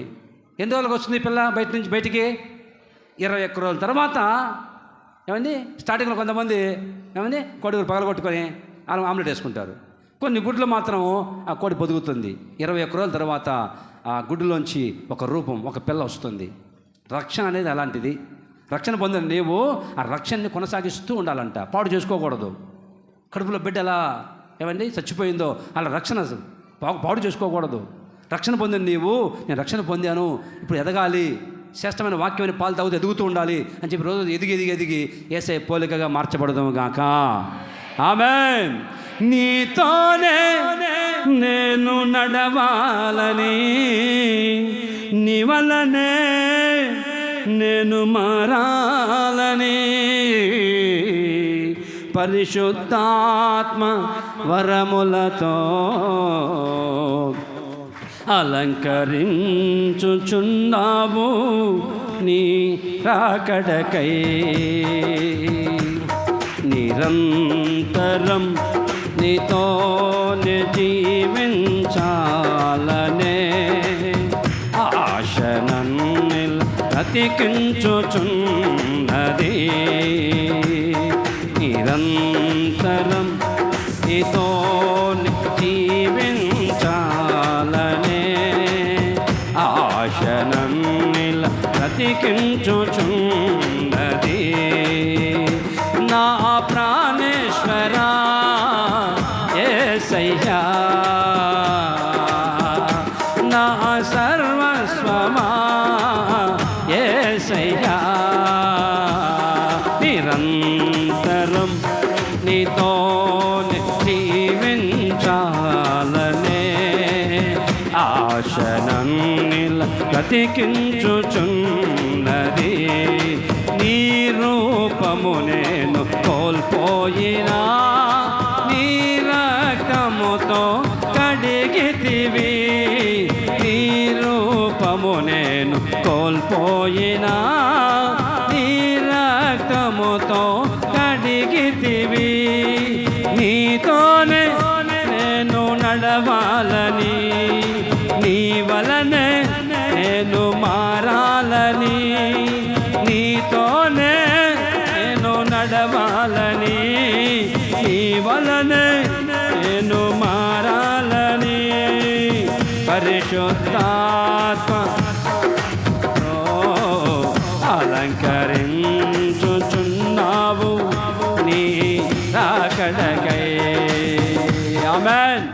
ఎన్ని రోజులకు వస్తుంది పిల్ల బయటికి? 21 రోజుల తర్వాత స్టార్టింగ్లో కొంతమంది కోడి గుడ్డు పగలగొట్టుకొని ఆమ్లెట్ వేసుకుంటారు. కొన్ని గుడ్లు మాత్రం ఆ కోడి పొదుగుతుంది. 21 రోజుల తర్వాత ఆ గుడ్డులోంచి ఒక రూపం, ఒక పిల్ల వస్తుంది. రక్షణ అనేది అలాంటిది. రక్షణ పొందిన నీవు ఆ రక్షణని కొనసాగిస్తూ ఉండాలంట, పాడు చేసుకోకూడదు. కడుపులో బిడ్డ ఎలా చచ్చిపోయిందో అలా రక్షణ పాడు చేసుకోకూడదు. రక్షణ పొందిన నీవు, నేను రక్షణ పొందాను, ఇప్పుడు ఎదగాలి, శ్రేష్టమైన వాక్యమైన పాలు తాగుతూ ఎదుగుతూ ఉండాలి అని చెప్పి రోజు ఎదిగి యేసయ్య పోలికగా మార్చబడదాము గాక. ఆమేన్. నీతోనే నేను నడవాలని, నీ వలనే నేను మారాలని, పరిశుద్ధాత్మ వరములతో అలంకరించుచున్నావు నీ రాకడకై. నిరంతరం నీతోనే జీవించాలనే ఆశ నన్నిల బ్రతికించుచున్నది. నిరంతరం నీతోనే జీవించాలనే ఆశ నన్నిల బ్రతికించుచున్నది. నా ప్రాణేశ్వరా యేసయ్యా, నా సర్వస్వమా యేసయ్యా, నిరంతరం నీతోనే జీవించాలనే ఆశ నన్నిల బ్రతికించుచున్నది. నీ రూపము నేను కోల్పోయినా, నీ రక్తముతో కడిగితివి. నీ రూపము నేను కోల్పోయినా, నీ రక్తముతో కడిగితివి. నీతోనే నేను నడవాలని, నీ వలనే నేను మారాలని, నీతోనే నేను నడవాలని, వలనే నేను మారాలని పరిశుద్ధాత్మ అలంకరించుచున్నావు నీ రాకడకై. ఆమేన్.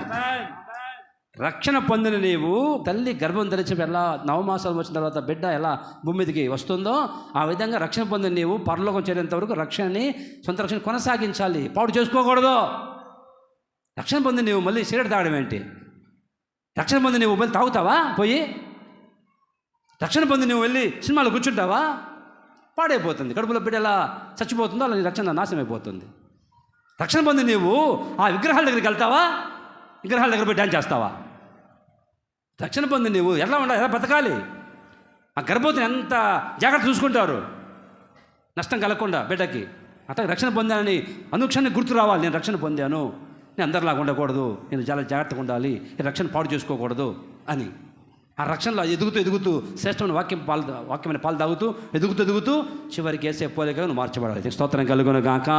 రక్షణ పొందిన నీవు తల్లి గర్భం ధరించి ఎలా నవమాసాలు వచ్చిన తర్వాత బిడ్డ ఎలా భూమి మీదకి వస్తుందో ఆ విధంగా రక్షణ పొందిన నీవు పరలోకం చేరేంత వరకు రక్షణని సొంత రక్షణ కొనసాగించాలి, పాడు చేసుకోకూడదు. రక్షణ పొందిన నీవు మళ్ళీ సిగరెట్ తాగడం ఏంటి? రక్షణ పొందిన నువ్వు మళ్ళీ తాగుతావా పోయి? రక్షణ పొంది నువ్వు వెళ్ళి సినిమాలో కూర్చుంటావా? పాడైపోతుంది. కడుపులో బిడ్డ ఎలా చచ్చిపోతుందో అలా నీ రక్షణ నాశనం అయిపోతుంది. రక్షణ పొంది నీవు ఆ విగ్రహాల దగ్గరికి వెళ్తావా? విగ్రహాల దగ్గర పోయి డ్యాన్స్ చేస్తావా? రక్షణ పొంది నీవు ఎలా ఉండాలి, ఎలా బతకాలి? ఆ గర్భవతిని ఎంత జాగ్రత్త చూసుకుంటారు నష్టం కలగకుండా బిడ్డకి. అట్లా రక్షణ పొందానని అనుక్షణాన్ని గుర్తు రావాలి, నేను రక్షణ పొందాను, నేను అందరిలాగా ఉండకూడదు, నేను చాలా జాగ్రత్తగా ఉండాలి, ఈ రక్షణ పాడు చేసుకోకూడదు అని. ఆ రక్షణలో ఎదుగుతూ శ్రేష్టమైన వాక్యమైన పాలు తాగుతూ ఎదుగుతూ చివరికి ఏసే పోలికలను మార్చబడాలి. స్తోత్రం కలుగును గాక.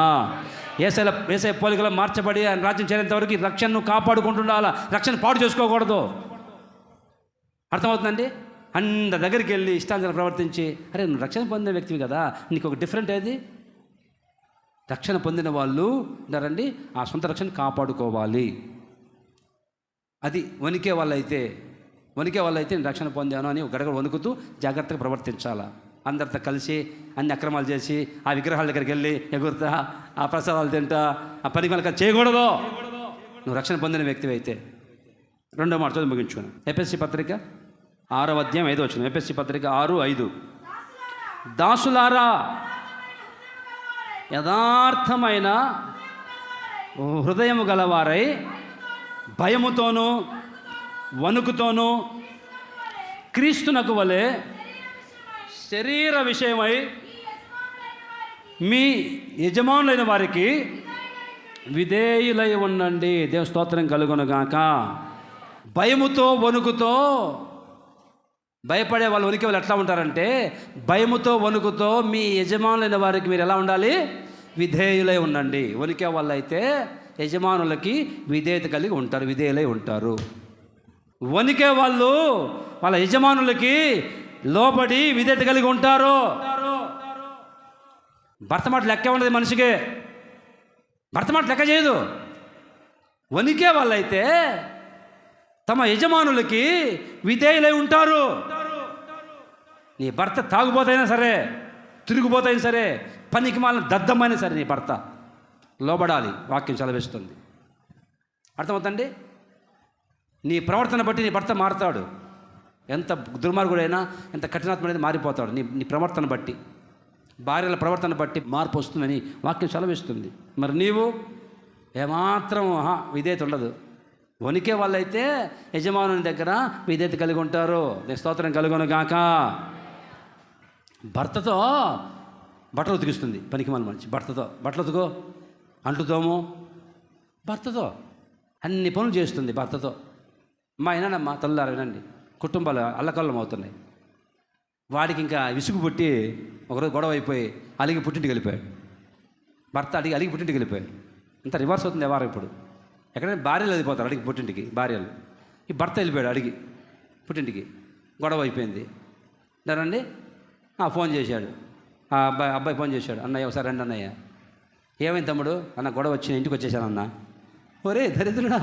ఏసే పోలికలు మార్చబడి ఆయన రాజ్యం చేరేంత వరకు ఈ రక్షణను కాపాడుకుంటుండాలా, రక్షణ పాడు చేసుకోకూడదు. అర్థమవుతుందండి? అంత దగ్గరికి వెళ్ళి ఇష్టాంతరం ప్రవర్తించి, అరే నువ్వు రక్షణ పొందిన వ్యక్తివి కదా, నీకు ఒక డిఫరెంట్ ఏది? రక్షణ పొందిన వాళ్ళు ఉన్నారండి ఆ సొంత రక్షణ కాపాడుకోవాలి. అది వణికే వాళ్ళైతే నేను రక్షణ పొందాను అని గడగడ వణుకుతూ జాగ్రత్తగా ప్రవర్తించాలా. అందరితో కలిసి అన్ని అక్రమాలు చేసి ఆ విగ్రహాల దగ్గరికి వెళ్ళి ఎగురుతా ఆ ప్రసాదాలు తింటా ఆ పని కనుక చేయకూడదు. నువ్వు రక్షణ పొందిన వ్యక్తివి అయితే. రెండో మాట చదువు ముగించుకున్నాను. ఎఫెసీ పత్రిక 6వ అధ్యాయం 5వ వచనం. ఎఫెసీ పత్రిక 6:5. దాసులారా యథార్థమైన హృదయము గలవారై భయముతోనూ వణుకుతోనూ క్రీస్తునకు వలె శరీర విషయమై మీ యజమానులైన వారికి విధేయులై ఉండండి. దేవుని స్తోత్రం కలుగునుగాక. భయముతో వణుకుతో భయపడే వాళ్ళు వణికే వాళ్ళు ఎట్లా ఉంటారంటే, భయముతో వణుకుతో మీ యజమానులైన వారికి మీరు ఎలా ఉండాలి? విధేయులై ఉండండి. వణికే వాళ్ళు అయితే యజమానులకి విధేయత కలిగి ఉంటారు, విధేయులై ఉంటారు. వణికే వాళ్ళు వాళ్ళ యజమానులకి లోబడి విధేయత కలిగి ఉంటారు. భర్త మాట లెక్క ఉండదు మనిషికి, భర్త మాట లెక్క చేయదు. వణికే వాళ్ళైతే తమ యజమానులకి విధేయులై ఉంటారు. నీ భర్త తాగుబోతైనా సరే, తిరుగుబోతైనా సరే, పనికి మాలిన దద్దమైనా సరే నీ భర్త లోబడాలి. వాక్యం చదివిస్తుంది. అర్థమవుతండి? నీ ప్రవర్తన బట్టి నీ భర్త మారుతాడు. ఎంత దుర్మార్గుడైనా, ఎంత కఠినాత్ముడైనా మారిపోతాడు నీ ప్రవర్తన బట్టి. భార్యల ప్రవర్తన బట్టి మార్పు వస్తుందని వాక్యం చదివిస్తుంది. మరి నీవు ఏమాత్రం విధేయత ఉండదు. వణికే వాళ్ళైతే యజమానుని దగ్గర విధేయత కలిగి ఉంటారు. స్తోత్రం కలుగును గాక. భర్తతో బట్టలు ఉతికిస్తుంది పనికి మన మనిషి. భర్తతో బట్టలు ఉతుకో, అంటుతోము, భర్తతో అన్ని పనులు చేస్తుంది. భర్తతో మా వినండమ్మా తల్లారు వినండి, కుటుంబాలు అల్లకల్లం అవుతున్నాయి. వాడికి ఇంకా విసుగు పుట్టి ఒకరోజు గొడవ అయిపోయి అలిగి పుట్టింటికి వెళ్ళిపోయాడు. భర్త అలిగి పుట్టింటికి వెళ్ళిపోయాడు. ఇంత రివర్స్ అవుతుంది వ్యవహారం ఇప్పుడు. ఎక్కడైనా భార్యలు వెళ్ళిపోతారు అడిగి పుట్టింటికి, భార్యలు. ఈ భర్త వెళ్ళిపోయాడు అడిగి పుట్టింటికి, గొడవ అయిపోయింది. దానండి ఫోన్ చేశాడు అబ్బాయి ఫోన్ చేశాడు, అన్నయ్య ఒకసారి రండి అన్నయ్య. ఏమైంది తమ్ముడు? అన్న గొడవ వచ్చి ఇంటికి వచ్చేసానన్నా. ఒరే దరిద్రుడా,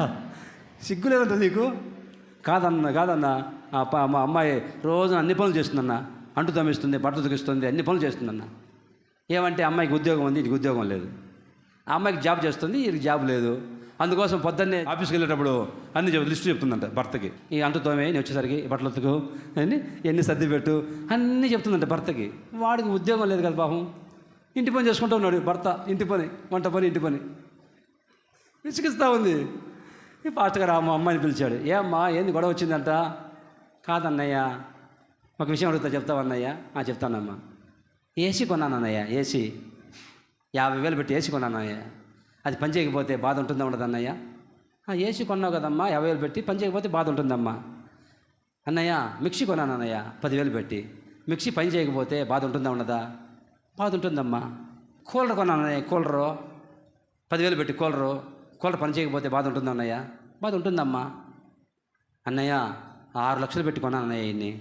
సిగ్గు లేదంట నీకు? కాదన్నా మా అమ్మాయి రోజు అన్ని పనులు చేస్తుందన్న, అంటు తమ్మిస్తుంది, బట్టలు ఉతికిస్తుంది, అన్ని పనులు చేస్తుందన్న. ఏమంటే అమ్మాయికి ఉద్యోగం ఉంది, ఇంటికి ఉద్యోగం లేదు. ఆ అమ్మాయికి జాబ్ చేస్తుంది, వీరికి జాబ్ లేదు. అందుకోసం పొద్దున్నే ఆఫీస్కి వెళ్ళేటప్పుడు అన్ని లిస్టు చెప్తుందంట భర్తకి. ఈ అంటుతోమే నేను వచ్చేసరికి బట్టలు ఉతుకు అని, ఎన్ని సర్ది పెట్టు అన్నీ చెప్తుందంట భర్తకి. వాడికి ఉద్యోగం లేదు కదా పాపం, ఇంటి పని చేసుకుంటూ ఉన్నాడు భర్త. ఇంటి పని, వంట పని, ఇంటి పని విసిగిస్తూ ఉంది. ఈ పాస్టర్ గారు అమ్మాయిని పిలిచాడు. ఏమ్మా ఏంది గొడవ వచ్చిందంట? కాదన్నయ్య, ఒక విషయం అడుగుతా, చెప్తావన్నయ్య? చెప్తానమ్మా. ఏసీ కొన్నానన్నయ్య, ఏసీ 50,000 పెట్టి ఏసీ కొన్నానయ్య. అది పని చేయకపోతే బాధ ఉంటుందా ఉండదు అన్నయ్య? ఏసీ కొన్నావు కదమ్మా 50,000 పెట్టి, పని చేయకపోతే బాధ ఉంటుందమ్మా. అన్నయ్య మిక్సీ కొన్నాను అన్నయ్య 10,000 పెట్టి, మిక్సీ పని చేయకపోతే బాధ ఉంటుందా ఉండదా? బాధ ఉంటుందమ్మా. కూలర్ కొన్నాను అన్నయ్య, కూలరు 10,000 పెట్టి కూలర్ పని చేయకపోతే బాధ ఉంటుందా అన్నయ్య? బాధ ఉంటుందమ్మా. అన్నయ్య 6 లక్షలు పెట్టుకున్నాను అన్నయ్య. ఇన్ని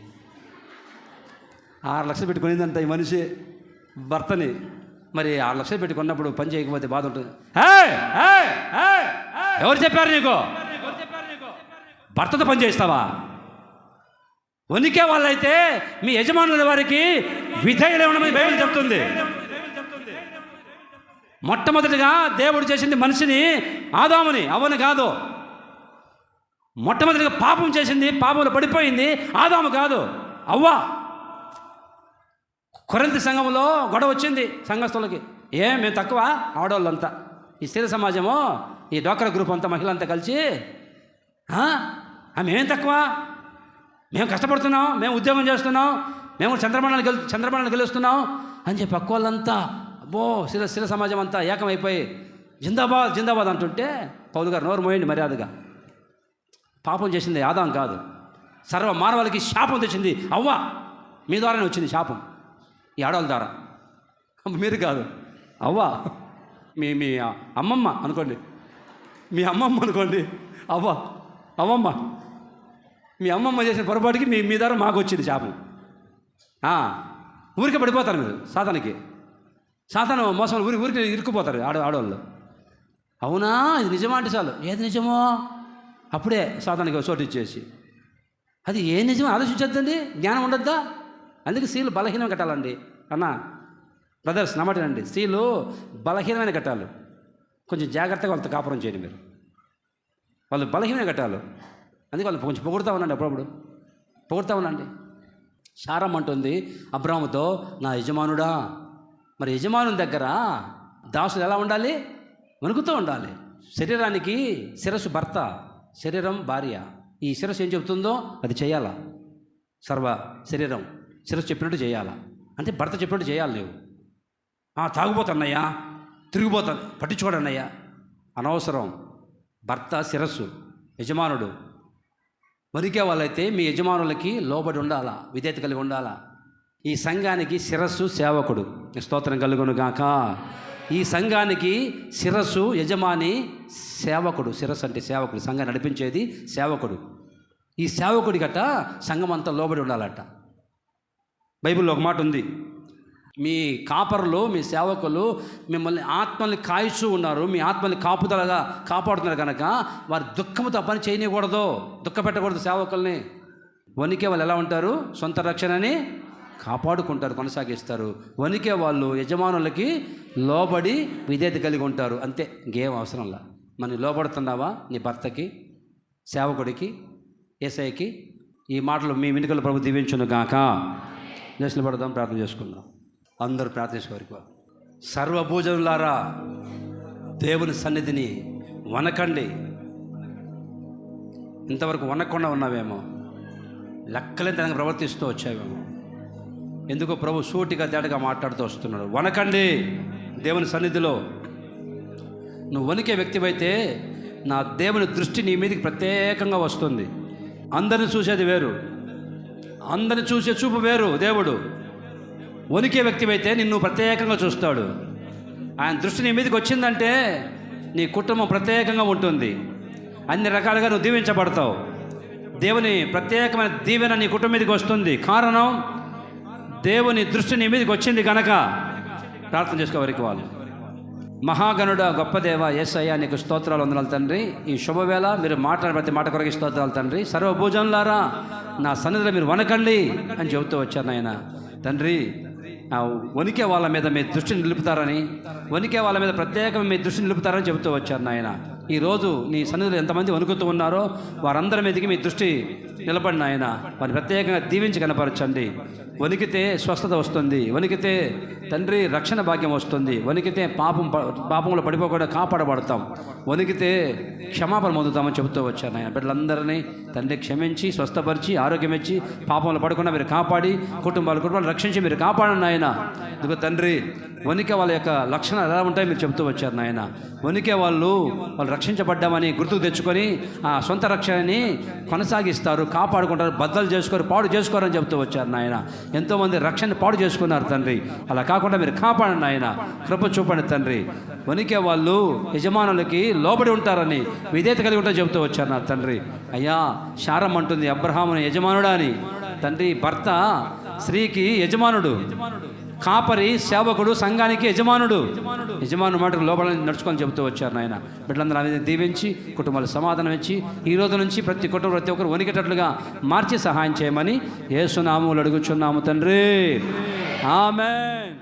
6 లక్షలు పెట్టుకునేదంట ఈ మనిషి భర్తని. మరి 6 లక్షలు పెట్టుకున్నప్పుడు పని చేయకపోతే బాధ ఉంటుంది. ఎవరు చెప్పారు నీకు? భర్తతో పని చేస్తావా? వణికే వాళ్ళైతే మీ యజమానుల వారికి విధేయులు ఉండమని బైబిల్ చెప్తుంది. మొట్టమొదటిగా దేవుడు చేసింది మనిషిని, ఆదాముని, అవ్వని కాదు. మొట్టమొదటిగా పాపం చేసింది, పాపంలో పడిపోయింది ఆదాము కాదు, అవ్వ. కొరింథీ సంఘంలో గొడవ వచ్చింది సంఘస్థులకి. మేము తక్కువ? ఆడవాళ్ళంతా, ఈ స్త్రీ సమాజము, ఈ డ్వాక్రా గ్రూప్ అంతా, మహిళంతా కలిసి మేమేం తక్కువ, మేము కష్టపడుతున్నాం, మేము ఉద్యోగం చేస్తున్నాం, మేము చంద్రమండలాన్ని గెలుస్తున్నాం అని చెప్పి పక్క వాళ్ళంతా అబ్బో శిల సమాజం అంతా ఏకమైపోయి జిందాబాద్ జిందాబాద్ అంటుంటే పౌలు గారు నోరు మోయండి మర్యాదగా. పాపం చేసింది ఆదాం కాదు, సర్వ మానవాళికి శాపం తెచ్చింది అవ్వ. మీ ద్వారానే వచ్చింది శాపం, ఈ ఆడవాళ్ళ ద్వారా. మీరు కాదు, అవ్వ. మీ అమ్మమ్మ అనుకోండి, మీ అమ్మమ్మ అనుకోండి, అవ్వమ్మ. మీ అమ్మమ్మ చేసిన పొరపాటుకి మీ ద్వారా మాకు వచ్చింది శాపం. ఊరికే పడిపోతారు మీరు సాతాను మోసం, ఊరికి ఇరుక్కుపోతారు ఆడవాళ్ళు. అవునా, ఇది నిజమా అంటే చాలు, ఏది నిజమో అప్పుడే సాతానికి చోటు ఇచ్చేసి, అది ఏ నిజమో ఆలోచించొద్దండి, జ్ఞానం ఉండొద్దా? అందుకే స్త్రీలు బలహీనం కట్టాలండి. అన్నా బ్రదర్స్ నమ్మటండి, స్త్రీలు బలహీనమైన కట్టాలి. కొంచెం జాగ్రత్తగా వాళ్ళతో కాపురం చేయండి మీరు. వాళ్ళు బలహీనమైన కట్టాలి, అందుకే వాళ్ళు కొంచెం పొగుడుతూ ఉండండి, అప్పుడప్పుడు పొగుడుతూ ఉండండి. శారమ్మ అంటుంది అబ్రాహాముతో, నా యజమానుడా. మరి యజమానుని దగ్గర దాసులు ఎలా ఉండాలి? వణుకుతూ ఉండాలి. శరీరానికి శిరస్సు భర్త, శరీరం భార్య. ఈ శిరస్సు ఏం చెబుతుందో అది చేయాలా. శరీరం శిరస్సు చెప్పినట్టు చేయాలా. అంటే భర్త చెప్పినట్టు చేయాలి. నువ్వు తాగుపోతాన్నయ్యా, తిరిగిపోతాను, పట్టించుకోడన్నయ్యా, అనవసరం. భర్త శిరస్సు, యజమానుడు. వణికే వాళ్ళైతే మీ యజమానులకి లోబడి ఉండాలా, విధేయత కలిగి ఉండాలా. ఈ సంఘానికి శిరస్సు సేవకుడు, స్తోత్రం కలుగును గాక. ఈ సంఘానికి శిరస్సు యజమాని, సేవకుడు. శిరస్సు అంటే సేవకుడు, సంఘాన్ని నడిపించేది సేవకుడు. ఈ సేవకుడి గట్ట సంఘం అంతా లోబడి ఉండాలట. బైబిల్లో ఒక మాట ఉంది, మీ కాపరులు, మీ సేవకులు మిమ్మల్ని ఆత్మల్ని కాయిస్తూ ఉన్నారు, మీ ఆత్మల్ని కాపుదలగా కాపాడుతున్నారు కనుక వారి దుఃఖంతో పని చేయకూడదు, దుఃఖ పెట్టకూడదు సేవకుల్ని. వణికే వాళ్ళు ఎలా ఉంటారు? సొంత రక్షణని కాపాడుకుంటారు, కొనసాగిస్తారు. వణికే వాళ్ళు యజమానులకి లోబడి విధేయత కలిగి ఉంటారు, అంతే. ఇంకేం అవసరంలా. మనం లోబడుతున్నావా నీ భర్తకి, సేవకుడికి, యేసయ్యకి? ఈ మాటలు మీ వెనుకల ప్రభు దీవించును గాక. దశలు పడదాం, ప్రార్థన చేసుకుందాం. అందరూ ప్రార్థించుకోరు. సర్వభూజనులారా, దేవుని సన్నిధిని వనకండి. ఇంతవరకు వనకుండా ఉన్నావేమో, లెక్కలేని తనకు ప్రవర్తిస్తూ వచ్చావేమో. ఎందుకో ప్రభు సూటిగా తేటగా మాట్లాడుతూ వస్తున్నాడు. వనకండి దేవుని సన్నిధిలో. నువ్వు వణికే వ్యక్తివైతే నా దేవుని దృష్టి నీ మీదకి ప్రత్యేకంగా వస్తుంది. అందరిని చూసేది వేరు, అందరిని చూసే చూపు వేరు. దేవుడు వణికే వ్యక్తివైతే నిన్ను ప్రత్యేకంగా చూస్తాడు. ఆయన దృష్టి నీ మీదకి వచ్చిందంటే నీ కుటుంబం ప్రత్యేకంగా ఉంటుంది. అన్ని రకాలుగా నువ్వు దీవించబడతావు. దేవుని ప్రత్యేకమైన దీవెన నీ కుటుంబం మీదకి వస్తుంది. కారణం దేవుని దృష్టి నీ మీదకి వచ్చింది కనుక. ప్రార్థన చేసుకోవరికి వాళ్ళు. మహాగణుడ, గొప్ప దేవ యేసయ్యా, నీకు స్తోత్రాలు, వందనాలు తండ్రి. ఈ శుభవేళ మీరు మాట్లాడే ప్రతి మాట కొరకు స్తోత్రాలు తండ్రి. సర్వభూజనులారా, నా సన్నిధిలో మీరు వనకండి అని చెబుతూ వచ్చారు నాయన తండ్రి. వణికే వాళ్ళ మీద మీ దృష్టిని నిలుపుతారని, వణికే వాళ్ళ మీద ప్రత్యేకంగా మీ దృష్టిని నిలుపుతారని చెబుతూ వచ్చారు నాయన. ఈరోజు నీ సన్నిధిలో ఎంతమంది వణుకుతూ ఉన్నారో వారందరి మీదకి మీ దృష్టి నిలబడిన ఆయన వారిని ప్రత్యేకంగా దీవించి కనపరచండి. వణికితే స్వస్థత వస్తుంది, వణికితే తండ్రి రక్షణ భాగ్యం వస్తుంది, వణికితే పాపంలో పడిపోకుండా కాపాడబడతాం, వణికితే క్షమాపణ పొందుతామని చెబుతూ వచ్చాను ఆయన. బిడ్డలందరినీ తండ్రి క్షమించి స్వస్థపరిచి ఆరోగ్యం ఇచ్చి పాపంలో పడకుండా మీరు కాపాడి కుటుంబాలు రక్షించి మీరు కాపాడండి ఆయన. ఇదిగో తండ్రి, వణికే వాళ్ళ యొక్క లక్షణాలు ఎలా ఉంటాయో మీరు చెప్తూ వచ్చారు నాయన. వణికే వాళ్ళు రక్షించబడ్డామని గుర్తుకు తెచ్చుకొని ఆ సొంత రక్షణని కొనసాగిస్తారు, కాపాడుకుంటారు, బద్దలు చేసుకోరు, పాడు చేసుకోరని చెప్తూ వచ్చారు నాయన. ఎంతోమంది రక్షణ పాడు చేసుకున్నారు తండ్రి. అలా కాకుండా మీరు కాపాడండి నాయన, కృప చూపండి తండ్రి. వణికే వాళ్ళు యజమానులకి లోబడి ఉంటారని, విధేయత కలిగి ఉంటారని చెబుతూ వచ్చారు నా తండ్రి. అయ్యా, శారం అంటుంది అబ్రహాముని యజమానుడా అని. తండ్రి, భర్త స్త్రీకి యజమానుడు, కాపరి సేవకుడు సంఘానికి యజమానుడు. యజమాను మాటకు లోబడి నడుచుకొని చెబుతూ వచ్చారు నాయన. బిడ్డలందరూ అనేది దీవించి కుటుంబాలు సమాధానం ఇచ్చి ఈ రోజు నుంచి ప్రతి కుటుంబం ప్రతి ఒక్కరు వణికేటట్లుగా మార్చి సహాయం చేయమని యేసు నామములో అడుగుచున్నాము తండ్రి. ఆమేన్.